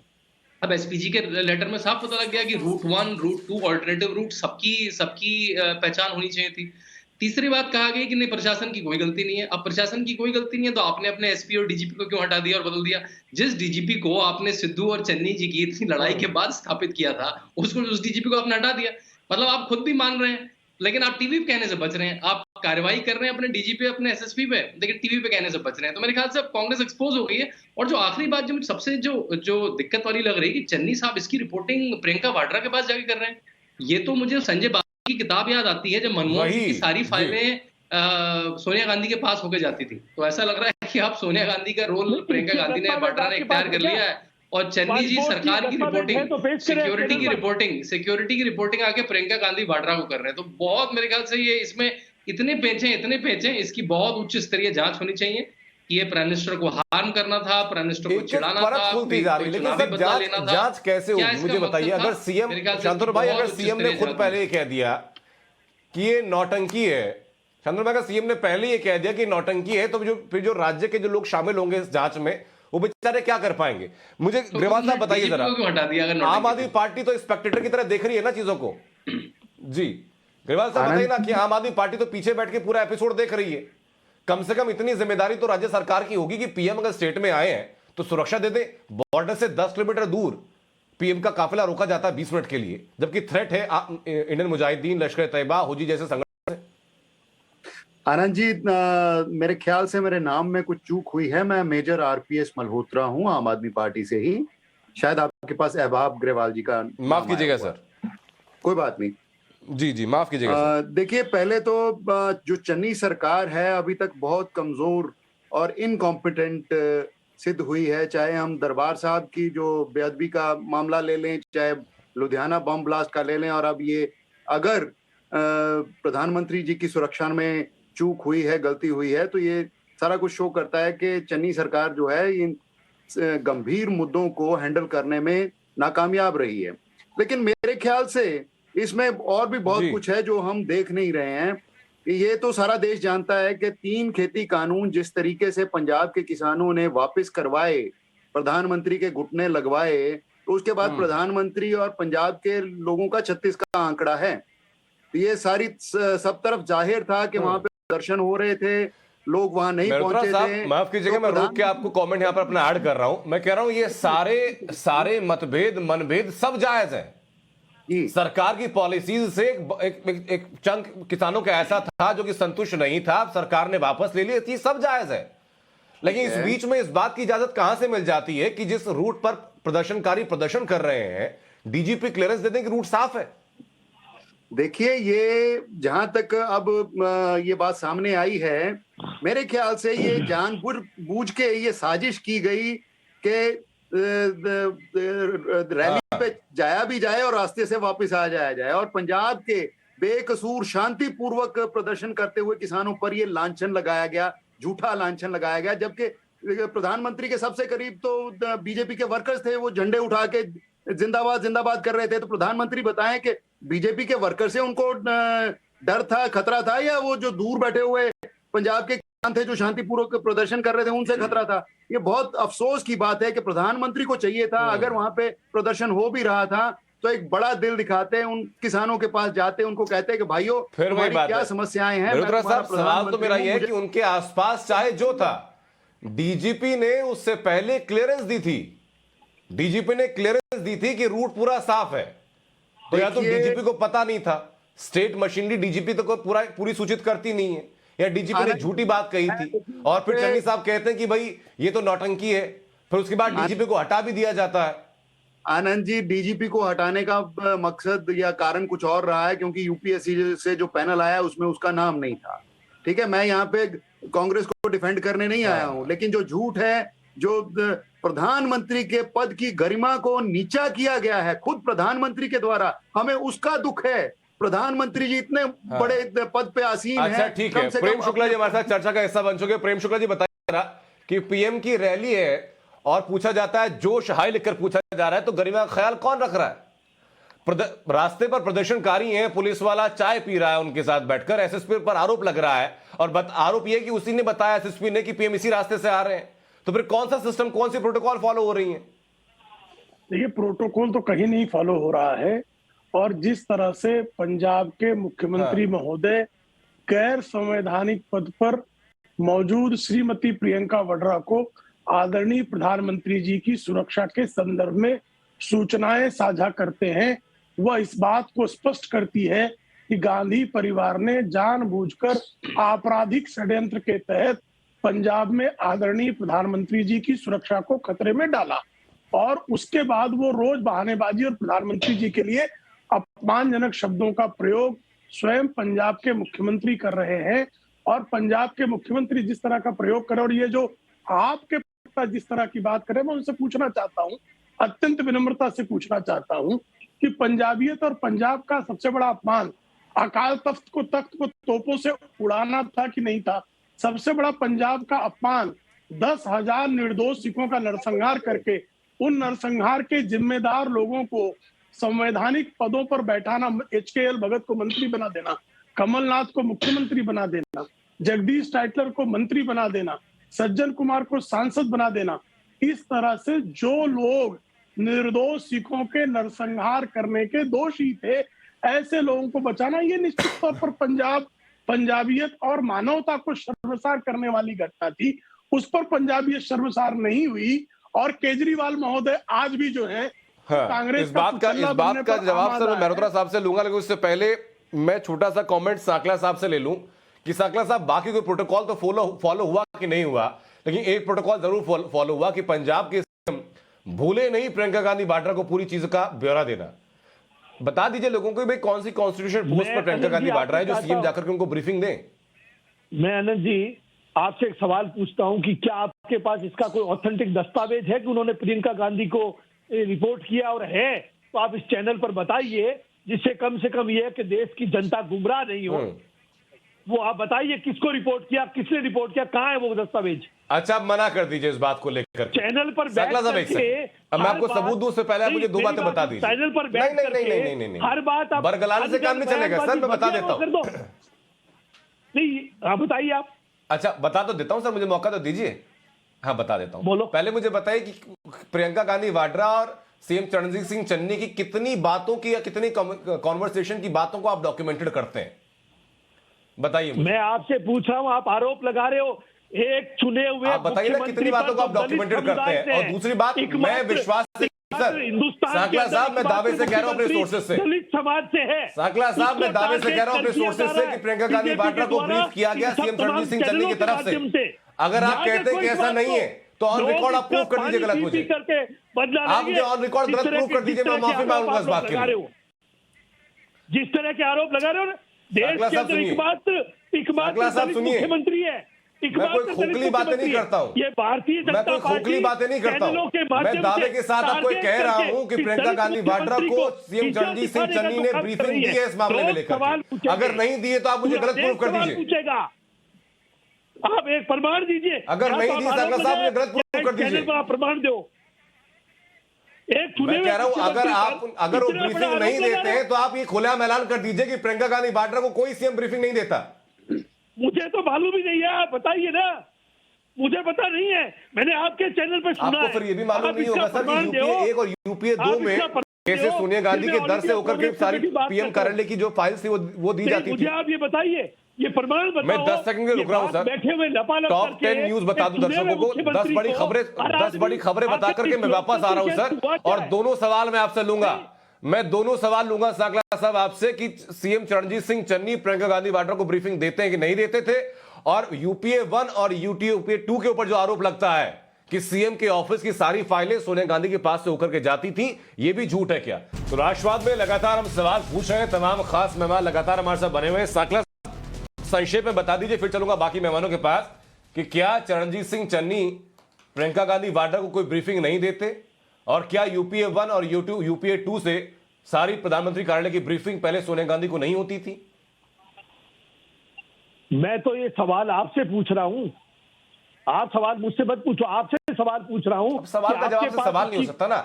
अब एसपीजी के लेटर में साफ पता लग गया कि रूट 1, रूट 2 ऑल्टरनेटिव रूट सबकी पहचान होनी चाहिए थी। तीसरी बात कहा गई कि नहीं प्रशासन की कोई गलती नहीं है। अब प्रशासन की कोई गलती नहीं है तो आपने अपने एसपी और डीजीपी को क्यों हटा दिया और बदल दिया? जिस डीजीपी को आपने सिद्धू और चन्नी जी की इतनी लड़ाई के बाद स्थापित किया था, उस डीजीपी को आपने हटा दिया। मतलब आप खुद भी मान रहे हैं, लेकिन आप टीवी पे कहने से बच रहे हैं। आप कार्रवाई कर रहे हैं अपने डीजीपी, अपने एसएसपी पे, लेकिन टीवी पे कहने से बच रहे हैं। तो मेरे ख्याल से अब कांग्रेस एक्सपोज हो गई है। और जो आखिरी बात जो सबसे जो दिक्कत वाली लग रही है कि चन्नी साहब इसकी रिपोर्टिंग प्रियंका वाड्रा के पास जाके कर रहे हैं। ये तो मुझे संजय बाबू की किताब याद आती है जब मनमोहन सिंह की सारी फाइलें सोनिया गांधी के पास होके जाती थी। तो ऐसा लग रहा है कि आप सोनिया गांधी का रोल प्रियंका गांधी ने, वाड्रा ने इख्तियार कर लिया है। और चन्नी जी सरकार की रिपोर्टिंग, सिक्योरिटी की रिपोर्टिंग आके प्रियंका गांधी वाड्रा को कर रहे हैं। तो बहुत मेरे ख्याल से ये इसमें इतने पेच हैं, इसकी बहुत उच्च स्तरीय जांच होनी चाहिए कि ये प्राइम मिनिस्टर को हार्म करना था, प्राइम मिनिस्टर को चिढ़ाना था, खुलती जा रही है। लेकिन सर जांच कैसे होगी मुझे बताइए। अगर सीएम शांतनु भाई, अगर सीएम ने खुद पहले ही कह दिया कि ये नौटंकी है, शांतनु भाई, अगर सीएम ने पहले ही कह दिया कि नौटंकी है, तो फिर जो राज्य के जो लोग शामिल होंगे इस जांच में, वो बेचारे क्या कर पाएंगे? मुझे ग्रेवाल साहब बताइए जरा। आम आदमी पार्टी तो स्पेक्टेटर की तरह देख रही है ना चीजों को। जी ग्रेवाल साहब बताइए ना कि आम आदमी पार्टी तो पीछे बैठ के पूरा एपिसोड देख रही है। कम से कम इतनी जिम्मेदारी तो राज्य सरकार की होगी कि पीएम अगर स्टेट में आए हैं तो सुरक्षा दे दे। बॉर्डर से 10 किलोमीटर दूर पीएम का काफिला रोका जाता है 20 मिनट के लिए, जबकि थ्रेट है इंडियन मुजाहिदीन, लश्कर तैयबा, हुजी जैसे संगठन। आनंद जी, मेरे ख्याल से मेरे नाम में कुछ चूक हुई है। मैं मेजर आरपीएस मल्होत्रा हूं, आम आदमी पार्टी से ही। शायद आपके पास अहबाब ग्रेवाल जी का माफ कीजिएगा सर। कोई बात नहीं, जी माफ कीजिएगा। देखिए, पहले तो जो चन्नी सरकार है अभी तक बहुत कमजोर और इनकॉम्पिटेंट सिद्ध हुई है। चाहे हम दरबार साहब की जो बेअदबी का मामला ले लें, चाहे लुधियाना बम ब्लास्ट का ले लें, और अब ये अगर प्रधानमंत्री जी की सुरक्षा में चूक हुई है, गलती हुई है, तो ये सारा कुछ शो करता है कि चन्नी सरकार जो है इन गंभीर मुद्दों को हैंडल करने में नाकामयाब रही है। लेकिन मेरे ख्याल से इसमें और भी बहुत कुछ है जो हम देख नहीं रहे हैं। ये तो सारा देश जानता है कि 3 खेती कानून जिस तरीके से पंजाब के किसानों ने वापस करवाए, प्रधानमंत्री के घुटने लगवाए, तो उसके बाद प्रधानमंत्री और पंजाब के लोगों का 36 का आंकड़ा है। ये सारी सब तरफ जाहिर था कि वहां पे दर्शन हो रहे थे, लोग वहां नहीं पहुंचे थे। माफ कीजिएगा, मैं रोक के आपको कमेंट यहाँ पर अपना ऐड कर रहा हूं। मैं कह रहा हूं ये सारे मतभेद मनभेद सब जायज है। सरकार की पॉलिसीज से एक चंक किसानों का ऐसा था जो कि संतुष्ट नहीं था, सरकार ने वापस ले लिया, ये सब जायज है। लेकिन इस बीच में इस बात की इजाजत कहां से मिल जाती है कि जिस रूट पर प्रदर्शनकारी प्रदर्शन कर रहे हैं, डीजीपी क्लियरेंस दे दें कि रूट साफ है? देखिए, ये जहां तक अब ये बात सामने आई है, मेरे ख्याल से ये जानबूझ के ये साजिश की गई कि रैली पे जाया भी जाए और रास्ते से वापस आ जाया जाए, और पंजाब के बेकसूर शांतिपूर्वक प्रदर्शन करते हुए किसानों पर ये लांछन लगाया गया, झूठा लांछन लगाया गया। जबकि प्रधानमंत्री के सबसे करीब तो बीजेपी के वर्कर्स थे, वो झंडे उठा के जिंदाबाद जिंदाबाद कर रहे थे। तो प्रधानमंत्री बताएं कि बीजेपी के वर्कर से उनको डर था, खतरा था, या वो जो दूर बैठे हुए पंजाब के किसान थे जो शांतिपूर्वक प्रदर्शन कर रहे थे उनसे खतरा था? ये बहुत अफसोस की बात है कि प्रधानमंत्री को चाहिए था, अगर वहां पे प्रदर्शन हो भी रहा था तो एक बड़ा दिल दिखाते, उन किसानों के पास जाते, उनको कहते कि भाइयों तुम्हारी क्या समस्याएं हैं। सवाल तो मेरा यह है कि उनके आसपास चाहे जो था, डीजीपी ने उससे पहले क्लियरेंस दी थी, डीजीपी ने क्लियरेंस दी थी कि रूट पूरा साफ है। तो या तो डीजीपी को पता नहीं था, स्टेट मशीनरी डीजीपी तो पूरी सूचित करती नहीं है, या डीजीपी ने झूठी बात कही थी और फिर चन्नी साहब कहते हैं कि भाई ये तो नौटंकी है, फिर उसके बाद डीजीपी को हटा भी दिया जाता है। आनंद जी, डीजीपी को हटाने का मकसद या कारण कुछ और रहा है, क्योंकि यूपीएससी से जो पैनल आया उसमें उसका नाम नहीं था। ठीक है, मैं यहाँ पे कांग्रेस को डिफेंड करने नहीं आया हूं, लेकिन जो झूठ है, जो प्रधानमंत्री के पद की गरिमा को नीचा किया गया है खुद प्रधानमंत्री के द्वारा, हमें उसका दुख है। प्रधानमंत्री जी इतने बड़े पद पे आसीन हैं। अच्छा ठीक है, प्रेम शुक्ला जी हमारे साथ चर्चा का हिस्सा बन चुके हैं। प्रेम शुक्ला जी बताइए कि पीएम की रैली है और पूछा जाता है, जोश हाई लिखकर पूछा जा रहा है, तो गरिमा का ख्याल कौन रख रहा है? रास्ते पर प्रदर्शनकारी हैं, पुलिस वाला चाय पी रहा है उनके साथ बैठकर, एसएसपी पर आरोप लग रहा है और आरोप यह कि उसी ने बताया एसएसपी ने कि पीएम इसी रास्ते से आ रहे हैं। तो फिर कौन सा सिस्टम, कौन सी प्रोटोकॉल फॉलो हो रही है? देखिए, प्रोटोकॉल तो कहीं नहीं फॉलो हो रहा है, और जिस तरह से पंजाब के मुख्यमंत्री महोदय गैर संवैधानिक पद पर मौजूद श्रीमती प्रियंका वाड्रा को आदरणीय प्रधानमंत्री जी की सुरक्षा के संदर्भ में सूचनाएं साझा करते हैं, वह इस बात को स्पष्ट करती है कि गांधी परिवार ने जानबूझकर आपराधिक षड्यंत्र के तहत पंजाब में आदरणीय प्रधानमंत्री जी की सुरक्षा को खतरे में डाला, और उसके बाद वो रोज बहानेबाजी और प्रधानमंत्री जी के लिए अपमानजनक शब्दों का प्रयोग स्वयं पंजाब के मुख्यमंत्री कर रहे हैं। और पंजाब के मुख्यमंत्री जिस तरह का प्रयोग करें, और ये जो आपके जिस तरह की बात करें, मैं उनसे पूछना चाहता हूं, अत्यंत विनम्रता से पूछना चाहता हूं कि पंजाबियत और पंजाब का सबसे बड़ा अपमान अकाल तख्त को तोपों से उड़ाना था कि नहीं था? सबसे बड़ा पंजाब का अपमान 10,000 निर्दोष सिखों का नरसंहार करके उन नरसंहार के जिम्मेदार लोगों को संवैधानिक पदों पर बैठाना, HKL भगत को मंत्री बना देना, कमलनाथ को मुख्यमंत्री बना देना, जगदीश टाइटलर को मंत्री बना देना, सज्जन कुमार को सांसद बना देना, इस तरह से जो लोग निर्दोष सिखों के नरसंहार करने के दोषी थे, ऐसे लोगों को बचाना, ये निश्चित तौर पर पंजाबियत और मानवता को शर्मसार करने वाली घटना थी। उस पर पंजाबियत शर्मसार नहीं हुई, और केजरीवाल महोदय आज भी जो है कांग्रेस इस बात का जवाब सर मैं मेहरोत्रा साहब से लूंगा, लेकिन उससे पहले मैं छोटा सा कमेंट सांकला साहब से ले लूं कि सांकला साहब, बाकी कोई प्रोटोकॉल तो फॉलो हुआ कि नहीं हुआ, लेकिन एक प्रोटोकॉल जरूर फॉलो हुआ कि पंजाब के भूले नहीं प्रियंका गांधी वाड्रा को पूरी चीज का ब्यौरा देना। बता दीजिए लोगों को भाई कौन सी कॉन्स्टिट्यूशन पोस्ट पर प्रियंका गांधी वाड्रा है जो सीएम जाकर के उनको ब्रीफिंग दें। मैं आनंद जी आपसे एक सवाल पूछता हूं कि क्या आपके पास इसका कोई ऑथेंटिक दस्तावेज है कि उन्होंने प्रियंका गांधी को रिपोर्ट किया, और है तो आप इस चैनल पर बताइए, जिससे कम से कम यह कि देश की जनता गुमराह नहीं हो। वो आप बताइए किसको रिपोर्ट किया, किसने रिपोर्ट किया, कहाँ है वो दस्तावेज? अच्छा, आप मना कर दीजिए इस बात को लेकर चैनल पर अब मैं आपको सबूत दूं, उससे पहले आप मुझे 2 बातें बता दीजिए। चैनल पर नहीं, हर बात आप बरगलाने से काम नहीं चलेगा सर, मैं बता देता हूं। नहीं, आप बताइए आप। अच्छा, बता तो देता हूं सर, मुझे मौका तो दीजिए। हाँ, बता देता हूं। बोलो। पहले मुझे बताइए कि प्रियंका गांधी वाड्रा और सीएम चरणजीत सिंह चन्नी की कितनी बातों की या कितनी कॉन्वर्सेशन की बातों को आप डॉक्यूमेंटेड करते हैं, बताइए। मैं आपसे पूछ रहा हूं, आप आरोप लगा रहे हो एक चुने हुए, आप बताइए ना कितनी बातों को आप डॉक्यूमेंटेड करते हैं। और दूसरी बात, मैं विश्वास सर सांकला साहब, मैं दावे से कह रहा हूं अपने सोर्सेज से, दलित समाज से है सांकला साहब, मैं दावे से कह रहा हूं अपने सोर्सेज से कि प्रियंका गांधी वाड्रा को ब्रीफ किया गया सीएम चरणजीत सिंह चन्नी की तरफ से। अगर आप कहते हैं कि ऐसा नहीं है तो ऑन रिकॉर्ड आप प्रूफ कर दीजिए गलत मुझे, आप मुझे ऑन रिकॉर्ड गलत प्रूफ कर दीजिए, मैं माफी मांगूंगा इस बात के लिए। जिस तरह के आरोप लगा रहे हो देश के अंदर, इकबाल मुख्यमंत्री है, मैं कोई खोखली बातें नहीं करता हूँ, ये भारतीय जनता मैं कोई खोखली बातें नहीं करता हूँ, मैं दावे के साथ आपको कह रहा हूँ कि प्रियंका गांधी वाड्रा को सीएम चरणजीत सिंह चन्नी ने ब्रीफिंग दी है इस मामले में लेकर। अगर नहीं दिए तो आप मुझे गलत प्रूफ कर दीजिए, आप एक प्रमाण दीजिए। अगर नहीं दी सांकला साहब, मुझे गलत प्रूफ कर दीजिए, आप प्रमाण दो। मैं कह रहा हूं अगर वो ब्रीफिंग नहीं देते हैं तो आप ये खुलेआम ऐलान कर दीजिए कि प्रियंका गांधी वाड्रा को कोई सीएम ब्रीफिंग नहीं देता। मुझे तो मालूम ही नहीं है, आप बताइए ना, मुझे पता नहीं है, मैंने आपके चैनल पर सुना है। आपको फिर ये भी मालूम नहीं होगा सर कि यूपीए 1 और यूपीए 2 में कैसे सोनिया गांधी के दर से होकर के सारी पीएम कार्यालय की जो फाइल्स थी वो दी जाती थी। मुझे आप ये बताइए, ये प्रमाण बताओ। मैं 10 सेकंड के रुक रहा हूं सर, बैठे हुए टॉप 10 न्यूज बता दूं दर्शकों को, 10 बड़ी खबरें बता करके मैं वापस आ रहा हूं सर, और दोनों सवाल मैं आपसे लूंगा। मैं दोनों सवाल लूंगा सांकला साहब आपसे कि सीएम चरणजीत सिंह चन्नी प्रियंका गांधी वाड्रा को ब्रीफिंग देते हैं कि नहीं देते थे, और यूपीए 1 और यूपीए 2 के ऊपर जो आरोप लगता है कि सीएम के ऑफिस की सारी फाइलें सोनिया गांधी के पास से होकर के जाती थी, ये भी झूठ है क्या? तो राष्ट्रवाद में लगातार हम सवाल पूछ रहे हैं, तमाम खास मेहमान लगातार हमारे साथ बने हुए हैं। सांकला संक्षेप में बता दीजिए, फिर चलूंगा बाकी मेहमानों के पास, कि क्या चरणजीत सिंह चन्नी प्रियंका गांधी वाड्रा को कोई ब्रीफिंग नहीं देते, और क्या यूपीए 1 और यूपीए 2 से सारी प्रधानमंत्री कार्यालय की ब्रीफिंग पहले सोनिया गांधी को नहीं होती थी? मैं तो ये सवाल आपसे पूछ रहा हूं, आप सवाल मुझसे मत पूछो, आपसे सवाल पूछ रहा हूं। सवाल का जवाब से सवाल नहीं हो सकता ना,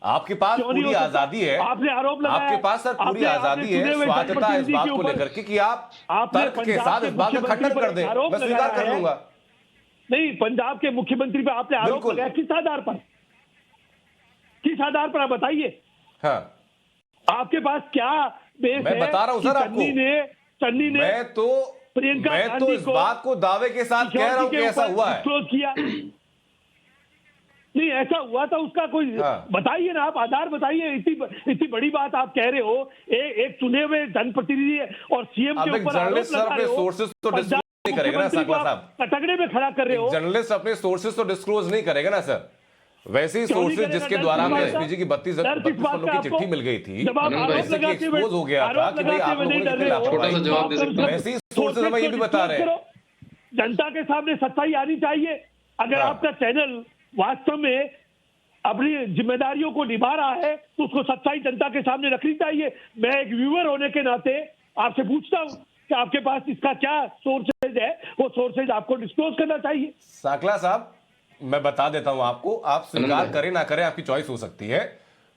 आपके पास पूरी आजादी है, आपने आरोप लगाया, आपके पास सर पूरी आजादी है, स्वायत्तता है इस बात को लेकर के कि आप तर्क के साथ इस बात का खंडन कर दें, मैं स्वीकार कर लूंगा। नहीं, पंजाब के मुख्यमंत्री पे आपने आरोप लगाया, किस आधार पर, किस आधार पर आप बताइए? हाँ, आपके पास क्या बेस मैं है? बता रहा हूं सर आपको, चन्नी ने मैं तो इस बात को दावे के साथ कह रहा हूं कि ऐसा हुआ है। किया नहीं, ऐसा हुआ था, उसका कोई बताइए ना, आप आधार बताइए। इतनी बड़ी बात आप कह रहे हो, एक चुने हुए जनप्रतिनिधि और सीएम के ऊपर आरोप लगा रहे हो। सोर्सेस तो डिस्क्लोज नहीं करेगा ना सांकला साहब, कटघरे में खड़ा कर रहे हो। जर्नलिस्ट अपने सोर्सेस तो डिस्क्लोज नहीं करेगा ना सर। वैसे ही सोर्सेज जिसके द्वारा हमें एसपीजी की 32 पन्नों की चिट्ठी मिल गई थी, जैसे कि एक्सपोज हो गया था कि भाई आप लोगों के खिलाफ, छोटा सा जवाब दे सकते हैं। वैसे ही सोर्सेज हमें ये भी बता रहे हैं, जनता के सामने सच्चाई आनी चाहिए। अगर आपका चैनल वास्तव में अपनी जिम्मेदारियों को निभा रहा है तो उसको सच्चाई जनता के सामने रखनी चाहिए। मैं एक व्यूअर होने के नाते आपसे पूछता हूं कि आपके पास इसका क्या सोर्सेज है, वो सोर्सेज आपको डिस्क्लोज करना चाहिए। सांकला साहब, मैं बता देता हूं आपको, आप स्वीकार करें ना करें आपकी चॉइस हो सकती है।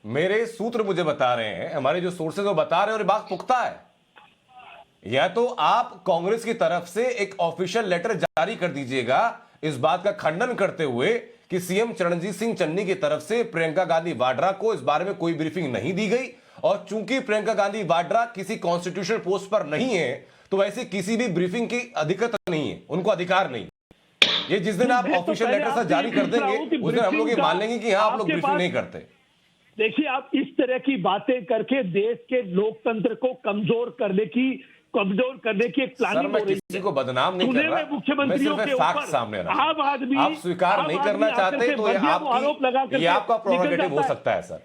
मेरे सूत्र मुझे बता रहे हैं, हमारे जो सोर्सेज वो बता रहे हैं, और ये बात पुख्ता है, या तो आप कांग्रेस की तरफ से एक ऑफिशियल लेटर जारी कर दीजिएगा इस बात का खंडन करते हुए कि सीएम चरणजीत सिंह चन्नी की तरफ से प्रियंका गांधी वाड्रा को इस बारे में कोई ब्रीफिंग नहीं दी गई, और चूंकि प्रियंका गांधी वाड्रा किसी कॉन्स्टिट्यूशनल पोस्ट पर नहीं है तो वैसे किसी भी ब्रीफिंग की अधिकृत नहीं है, उनको अधिकार नहीं। ये जिस दिन आप ऑफिशियल लेटर से जारी कर देंगे उस दिन हम लोग ये मान लेंगे कि हाँ आप लोग ब्रीफिंग नहीं करते। देखिए, आप इस तरह की बातें करके देश के लोकतंत्र को कमजोर करने की एक प्लानिंग हो रही है। किसी को बदनाम नहीं कर रहा, मैं सिर्फ फैक्ट सामने रहा। आप स्वीकार नहीं करना चाहते तो ये आपका प्रोरोगेटिव हो सकता है सर,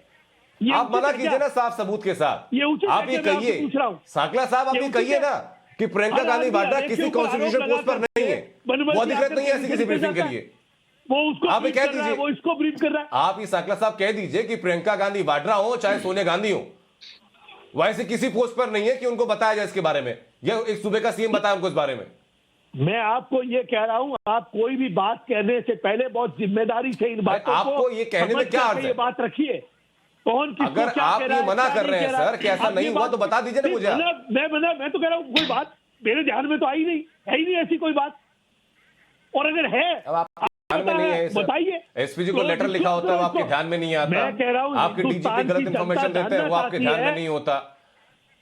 आप मना कीजिए ना साफ सबूत के साथ। आप ये कहिए सांकला साहब, आप ये कहिए ना कि प्रियंका गांधी वाड्रा किसी कॉन्स्टिट्यूशनल पोस्ट पर नहीं है, वो अधिकृत नहीं है ऐसी किसी ब्रीफिंग के लिए। वो उसको आप ये कह दीजिए, वो इसको ब्रीफ कर रहा है। आप ये सांकला साहब कह दीजिए कि प्रियंका गांधी वाड्रा हो चाहे सोनिया गांधी हो, वैसे किसी पोस्ट पर नहीं है कि उनको बताया जाए इसके बारे में, या एक सूबे का सीएम बताया उनको इस बारे में। मैं आपको ये कह रहा हूं, आप कोई भी बात कहने से पहले बहुत जिम्मेदारी से इन बातों आपको ये कहने में क्या अर्थ है? ये बात रखिए, कौन किसको अगर क्या आप कह रहा ये है, मना क्या कर रहे हैं सर कि ऐसा नहीं हुआ तो बता दीजिए ना मुझे। मैं तो कह रहा हूं, कोई बात मेरे ध्यान में तो आई नहीं, है ही नहीं ऐसी कोई बात, और अगर है अब आपके ध्यान में नहीं है, बताइए। एसपीजी को लेटर लिखा होता है वो आपके ध्यान में नहीं आता, मैं कह रहा हूं आपके डीजीपी गलत इंफॉर्मेशन देते हैं वो आपके ध्यान में नहीं होता।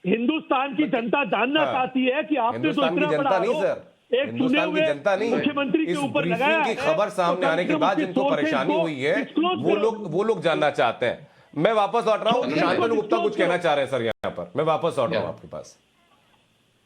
हिंदुस्तान की जनता जानना चाहती है कि आपने तो हिंदुस्तान की जनता नहीं सर, हिंदुस्तान की जनता नहीं, मुख्यमंत्री के इस ऊपर लगाया ब्रीफिंग की खबर सामने आने के बाद जिनको परेशानी हुई है वो लोग जानना चाहते हैं। मैं वापस लौट रहा हूँ, शांतनु गुप्ता कुछ कहना चाह रहे हैं सर यहाँ पर, मैं वापस लौट रहा हूँ आपके पास।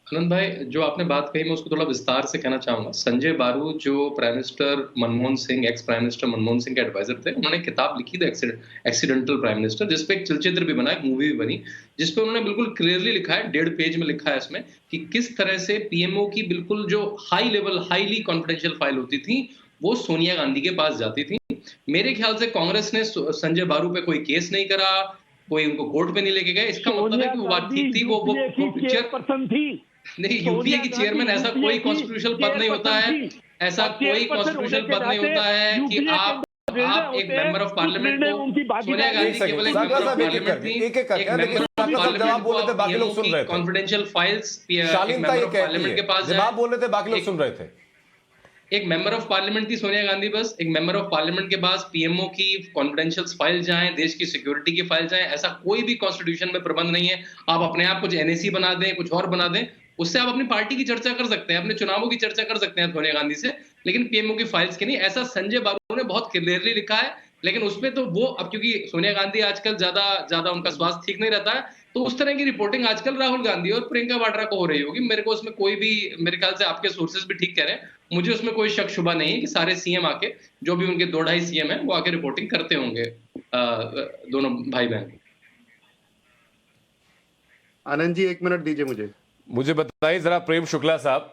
आनंद भाई, जो आपने बात कही मैं उसको थोड़ा विस्तार से कहना चाहूंगा। संजय बारू जो prime minister Manmohan Singh, ex prime minister Manmohan Singh के एडवाइजर थे, उन्होंने किताब लिखी थी एक्सीडेंटल प्राइम मिनिस्टर, जिसपे एक चलचित्र भी बना, एक मूवी भी बनी, जिसपे उन्होंने बिल्कुल क्लियरली लिखा है, 1.5 पेज में लिखा है इसमें कि किस तरह से पीएमओ की बिल्कुल जो हाईली कॉन्फिडेंशियल फाइल होती थी वो सोनिया गांधी के पास जाती थी। मेरे ख्याल से कांग्रेस ने संजय बारू पे कोई केस नहीं करा, कोई उनको कोर्ट पे नहीं लेके गए, इसका मतलब है कि वो बात ठीक थी, वो चेयरपर्सन थी। नहीं, यूपीए की चेयरमैन ऐसा कोई कॉन्स्टिट्यूशनल पद नहीं होता है, ऐसा कोई कॉन्स्टिट्यूशनल पद नहीं होता है कि आप एक मेंबर ऑफ पार्लियामेंट को, सोनिया गांधी केवल एक मेंबर ऑफ पार्लियामेंट थी, एक मेंबर ऑफ पार्लियामेंट को बाकी लोग सुन रहे थे, confidential files member of parliament के पास जब आप बोल रहे थे बाकी लोग सुन रहे थे। एक मेंबर ऑफ पार्लियामेंट थी सोनिया गांधी, बस एक मेंबर ऑफ पार्लियामेंट के पास पीएमओ की कॉन्फिडेंशियल फाइल जाएं, देश की सिक्योरिटी की फाइल जाएं, ऐसा कोई भी कॉन्स्टिट्यूशन में प्रबंध नहीं है। आप अपने आप कुछ एनएसी बना दें, कुछ और बना दें, उससे आप अपनी पार्टी की चर्चा कर सकते हैं, अपने चुनावों की चर्चा कर सकते हैं सोनिया गांधी से, लेकिन पीएमओ की फाइल्स की नहीं। ऐसा संजय बारू ने बहुत क्लियरली लिखा है, लेकिन उसमें तो वो अब क्योंकि सोनिया गांधी आजकल ज्यादा उनका स्वास्थ्य ठीक नहीं रहता है, तो उस तरह की रिपोर्टिंग आजकल राहुल गांधी और प्रियंका वाड्रा को हो रही होगी। मेरे को उसमें कोई भी, मेरे ख्याल से आपके सोर्सेज भी ठीक कह रहे हैं, मुझे उसमें कोई शक शुबा नहीं है कि सारे सीएम आके, जो भी उनके 2-2.5 सीएम है, वो आके रिपोर्टिंग करते होंगे, दोनों भाई बहन। आनंद जी 1 मिनट दीजिए मुझे बताइए जरा प्रेम शुक्ला साहब।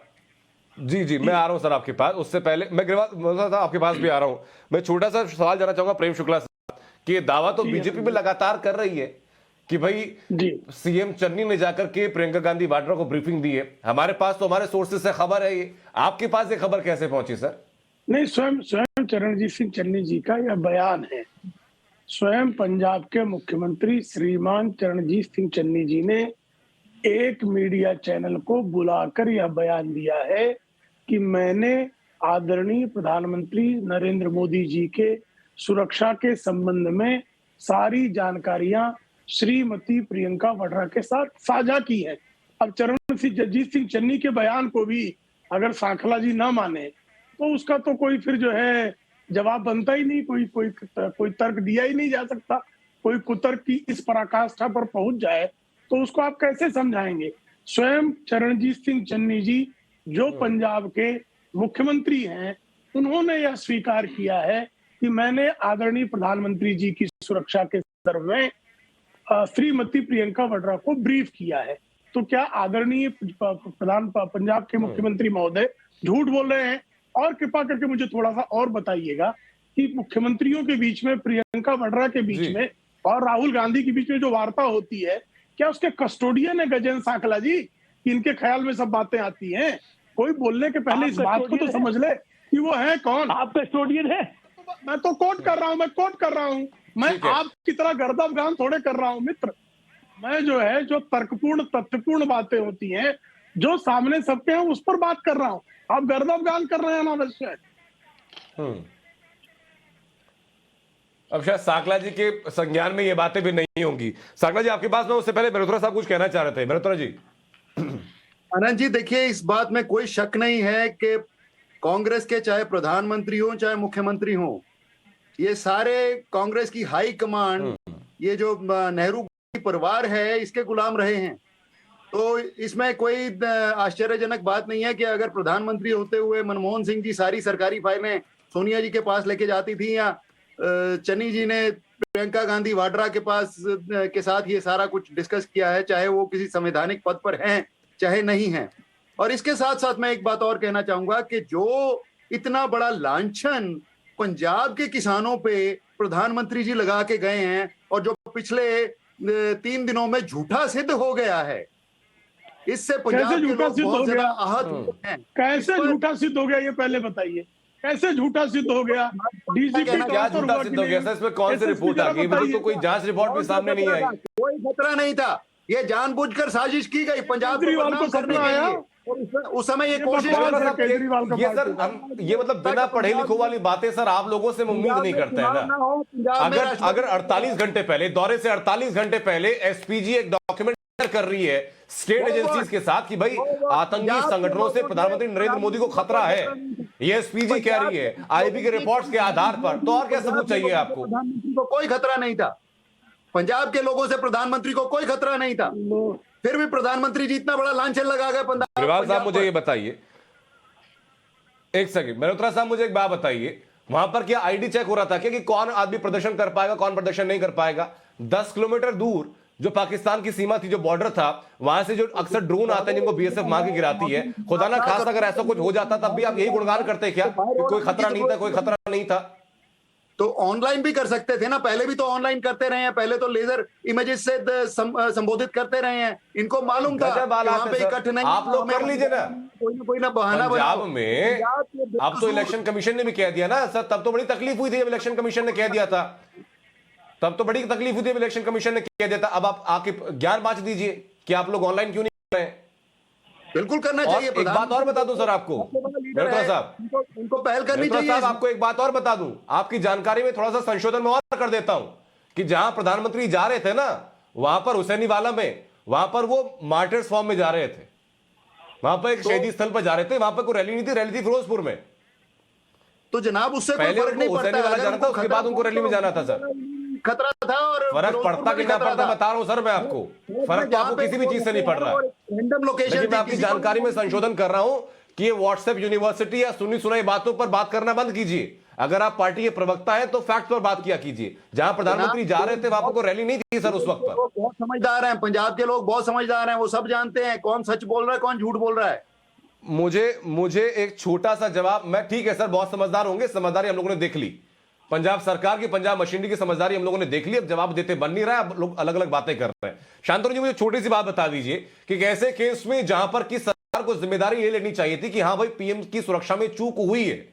जी जी, मैं आ रहा हूं सर आपके पास। उससे पहले मैं ग्रेवाल साहब आपके पास भी आ रहा हूं। मैं छोटा सा सवाल जानना चाहूंगा प्रेम शुक्ला साहब कि ये दावा तो बीजेपी भी लगातार कर रही है कि भाई सीएम चन्नी ने जाकर के प्रियंका गांधी वाड्रा को ब्रीफिंग दी है। हमारे पास तो हमारे सोर्सेज से खबर है, ये आपके पास ये खबर कैसे पहुंची सर? नहीं, स्वयं चरणजीत सिंह चन्नी जी का यह बयान है। स्वयं पंजाब के मुख्यमंत्री श्रीमान चरणजीत सिंह चन्नी जी ने एक मीडिया चैनल को बुलाकर यह बयान दिया है कि मैंने आदरणीय प्रधानमंत्री नरेंद्र मोदी जी के सुरक्षा के संबंध में सारी जानकारियां श्रीमती प्रियंका वाड्रा के साथ साझा की है। अब चरणजीत सिंह चन्नी के बयान को भी अगर सांखला जी ना माने तो उसका तो कोई फिर जो है जवाब बनता ही नहीं, कोई तर्क दिया ही नहीं जा सकता। कोई कुतर्क की इस पराकाष्ठा पर पहुंच जाए तो उसको आप कैसे समझाएंगे? स्वयं चरणजीत सिंह चन्नी जी जो पंजाब के मुख्यमंत्री हैं, उन्होंने यह स्वीकार किया है कि मैंने आदरणीय प्रधानमंत्री जी की सुरक्षा के संदर्भ में श्रीमती प्रियंका वाड्रा को ब्रीफ किया है। तो क्या आदरणीय पंजाब के मुख्यमंत्री महोदय झूठ बोल रहे हैं? और कृपा करके मुझे थोड़ा सा और बताइएगा कि मुख्यमंत्रियों के बीच में, प्रियंका वाड्रा के बीच में और राहुल गांधी के बीच में जो वार्ता होती है, क्या उसके कस्टोडियन है गजेंद्र सांखला जी कि इनके ख्याल में सब बातें आती हैं? कोई बोलने के पहले इस बात को तो समझ ले कि वो है कौन। आप कस्टोडियन है? मैं तो कोट कर रहा हूँ, मैं आपकी तरह गर्दाबगान थोड़े कर रहा हूँ मित्र। मैं जो है, जो तर्कपूर्ण तथ्यपूर्ण बातें होती हैं, जो सामने सबके हैं, उस पर बात कर रहा हूँ। आप गर्दाबगान कर रहे हैं अनावश्यक। अब शायद सांखला जी के संज्ञान में ये बातें भी नहीं होंगी। सांखला जी आपके पास में, उससे पहले मेहरोत्रा साहब कुछ कहना चाह रहे थे। मेहरोत्रा जी। आनंद जी देखिए, इस बात में कोई शक नहीं है कि कांग्रेस के चाहे प्रधानमंत्री हो चाहे मुख्यमंत्री हो, ये सारे कांग्रेस की हाई कमांड, ये जो नेहरू परिवार है, इसके गुलाम रहे हैं। तो इसमें कोई आश्चर्यजनक बात नहीं है कि अगर प्रधानमंत्री होते हुए मनमोहन सिंह जी सारी सरकारी फाइलें सोनिया जी के पास लेके जाती थी, या चन्नी जी ने प्रियंका गांधी वाड्रा के पास के साथ ये सारा कुछ डिस्कस किया है, चाहे वो किसी संवैधानिक पद पर हैं चाहे नहीं हैं। और इसके साथ साथ मैं एक बात और कहना चाहूंगा कि जो इतना बड़ा लांछन पंजाब के किसानों पे प्रधानमंत्री जी लगा के गए हैं, और जो पिछले 3 दिनों में झूठा सिद्ध हो गया है, इससे पंजाब के लोग बहुत ज्यादा आहत हुए हैं। कैसे झूठा सिद्ध हो गया, ये पहले बताइए। कैसे झूठा सिद्ध हो गया? डीजीपी क्या झूठा सिद्ध हो गया सर? इसमें कौन सी रिपोर्ट आ गई? मुझे तो कोई जांच रिपोर्ट भी सामने नहीं आई। कोई खतरा नहीं था, ये जानबूझकर साजिश की गई पंजाब को बदनाम करने के लिए। उस समय ये कोशिश, ये सर ये मतलब बिना पढ़े लिखो वाली बातें सर आप लोगों से उम्मीद नहीं करते हैं ना। अगर 48 घंटे पहले, दौरे से 48 घंटे पहले एसपीजी एक डॉक्यूमेंट कर रही है स्टेट एजेंसीज के साथ कि भाई आतंकी संगठनों से प्रधानमंत्री नरेंद्र मोदी को खतरा है, ये एसपीजी कह रही है आईबी के रिपोर्ट्स के आधार पर, तो और क्या सबूत चाहिए आपको? प्रधानमंत्री को कोई खतरा नहीं था, पंजाब के लोगों से प्रधानमंत्री को कोई खतरा नहीं था, फिर भी प्रधानमंत्री जी इतना बड़ा लांछन लगा गए पंजाब। ग्रेवाल साहब मुझे ये बताइए, एक सेकंड, मेहरोत्रा साहब मुझे एक बात बताइए, वहां पर क्या आईडी चेक हो रहा था क्या कि कौन आदमी प्रदर्शन कर पाएगा, कौन प्रदर्शन नहीं कर पाएगा? 10 किलोमीटर दूर जो पाकिस्तान की सीमा थी, जो बॉर्डर था, वहां से जो अक्सर ड्रोन आते हैं जिनको बीएसएफ मार के गिराती है, खुदा ना खास अगर ऐसा कुछ हो जाता तब भी आप यही गुणगान करते क्या कि कोई खतरा नहीं था, कोई खतरा नहीं था? तो ऑनलाइन भी कर सकते थे ना, पहले भी तो ऑनलाइन करते रहे हैं, पहले तो लेजर इमेजेस से संबोधित करते रहे हैं, इनको मालूम था वहां पे इकट्ठ नहीं। आप लोग कर लीजिए ना, कोई ना बहाना पंजाब में। अब तो इलेक्शन कमीशन ने भी कह दिया ना सर, तब तो बड़ी तकलीफ हुई थी जब इलेक्शन कमीशन ने कह दिया था, तब तो बड़ी तकलीफ हुई थी इलेक्शन कमीशन ने कह दिया था। अब आप आके ज्ञान बांट दीजिए कि आप लोग ऑनलाइन क्यों नहीं कर रहे हैं। बिल्कुल करना चाहिए। एक बात और बता दूं सर आपको, मेहरोत्रा साहब, उनको पहल करनी चाहिए। साहब आपको एक बात और बता दूं, आपकी जानकारी में थोड़ा सा संशोधन में और कर देता हूं कि जहां प्रधानमंत्री जा रहे थे ना, वहां पर हुसैनी वाला में, वहां पर वो मार्टर्स फॉर्म में जा रहे थे, वहां पर एक शहीदी स्थल पर जा रहे थे, वहां पर कोई रैली नहीं थी, रैली थी फिरोजपुर में। तो जनाब उससे कोई पहले फर्क नहीं उनको पड़ता। हुसैनी वाला अगर जाना था, उनको उसके बाद उनको रैली में जाना था सर। खतरा था और फर्क पड़ता कि ना पड़ता बता रहा हूं सर मैं आपको, फर्क तो आपको किसी भी चीज से नहीं पड़ रहा है। रैंडम लोकेशन लेकिन मैं आपकी जानकारी में संशोधन कर रहा हूं कि ये व्हाट्सएप यूनिवर्सिटी या सुनी सुनाई बातों पर बात करना बंद कीजिए। अगर आप पार्टी के प्रवक्ता है तो फैक्ट पर बात किया कीजिए। जहां प्रधानमंत्री जा रहे थे वहां पर रैली नहीं थी सर उस वक्त पर। बहुत समझदार हैं, पंजाब के लोग बहुत समझदार हैं, वो सब जानते हैं कौन सच बोल रहा है कौन झूठ बोल रहा है। मुझे एक छोटा सा जवाब, मैं ठीक है सर बहुत समझदार होंगे, समझदारी हम लोगों ने देख ली, पंजाब सरकार की, पंजाब मशीनरी की समझदारी हम लोगों ने देख ली, अब जवाब देते बन नहीं रहा है, अब लोग अलग अलग बातें कर रहे हैं। शांतनु जी मुझे छोटी सी बात बता दीजिए कि कैसे केस में जहां पर की सरकार को जिम्मेदारी ये लेनी चाहिए थी कि हां भाई पीएम की सुरक्षा में चूक हुई है,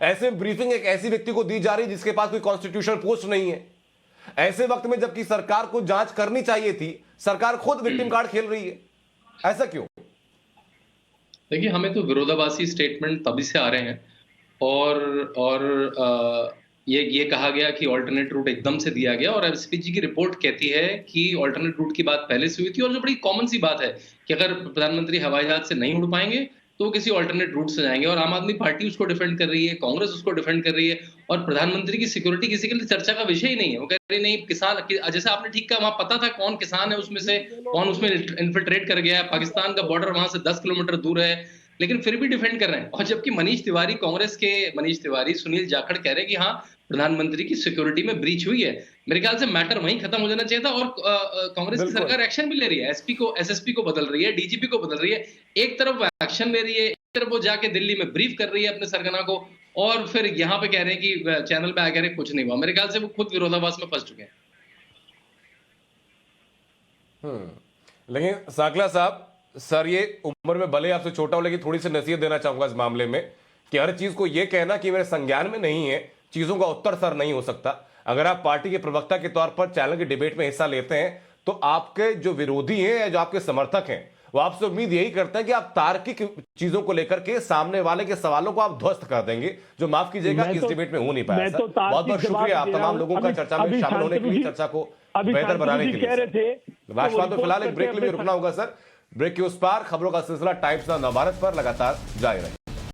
ऐसे में ब्रीफिंग एक ऐसी व्यक्ति को दी जा रही है जिसके पास कोई कॉन्स्टिट्यूशनल पोस्ट नहीं है, ऐसे वक्त में जबकि सरकार को जांच करनी चाहिए थी, सरकार खुद विक्टिम कार्ड खेल रही है, ऐसा क्यों? देखिए, हमें तो विरोधाभासी स्टेटमेंट तभी से आ रहे हैं और ये कहा गया कि ऑल्टरनेट रूट एकदम से दिया गया, और एसपीजी की रिपोर्ट कहती है कि ऑल्टरनेट रूट की बात पहले से हुई थी, और जो बड़ी कॉमन सी बात है कि अगर प्रधानमंत्री हवाई जहाज से नहीं उड़ पाएंगे तो वो किसी ऑल्टरनेट रूट से जाएंगे, और आम आदमी पार्टी उसको डिफेंड कर रही है, कांग्रेस उसको डिफेंड कर रही है, और प्रधानमंत्री की सिक्योरिटी किसी के लिए चर्चा का विषय ही नहीं है। वो कह रही नहीं, किसान, जैसे आपने ठीक कहा, वहां पता था कौन किसान है उसमें से, कौन उसमें इन्फिल्ट्रेट कर गया है, पाकिस्तान का बॉर्डर वहां से 10 किलोमीटर दूर है, लेकिन फिर भी डिफेंड कर रहे हैं। और जबकि मनीष तिवारी, कांग्रेस के मनीष तिवारी, सुनील जाखड़ कह रहे हैं कि हाँ प्रधानमंत्री की सिक्योरिटी में ब्रीच हुई है। मेरे ख्याल से मैटर वहीं खत्म हो जाना चाहिए था, और कांग्रेस की सरकार एक्शन भी ले रही है, एसपी को, एसएसपी को बदल रही है, डीजीपी को बदल रही है, एक तरफ वो एक्शन ले रही है, एक तरफ वो जाके दिल्ली में ब्रीफ कर रही है अपने सरगना को, और फिर यहाँ पे कह रहे हैं कि चैनल पे आ कह रहे कुछ नहीं हुआ। मेरे ख्याल से वो खुद विरोधाभास में फंस चुके हैं। लेकिन साकला साहब, सर ये उम्र में भले आपसे छोटा हो, लेकिन थोड़ी सी नसीहत देना चाहूंगा इस मामले में कि हर चीज को ये कहना कि मेरे संज्ञान में नहीं है, चीजों का उत्तर सर नहीं हो सकता। अगर आप पार्टी के प्रवक्ता के तौर पर चैनल की डिबेट में हिस्सा लेते हैं तो आपके जो विरोधी हैं या जो आपके समर्थक हैं वो आपसे उम्मीद यही करते हैं कि आप तार्किक चीजों को लेकर के सामने वाले के सवालों को आप ध्वस्त कर देंगे, जो माफ कीजिएगा इस डिबेट में हो नहीं पाया। सर बहुत बहुत शुक्रिया आप तमाम लोगों का चर्चा में शामिल होने के लिए, चर्चा को बेहतर बनाने के लिए। राष्ट्रवाद में फिलहाल एक ब्रेक के लिए रुकना होगा सर। ब्रेक के उस पार खबरों का सिलसिला टाइम्स नाउ नवभारत पर लगातार जारी रहेगा।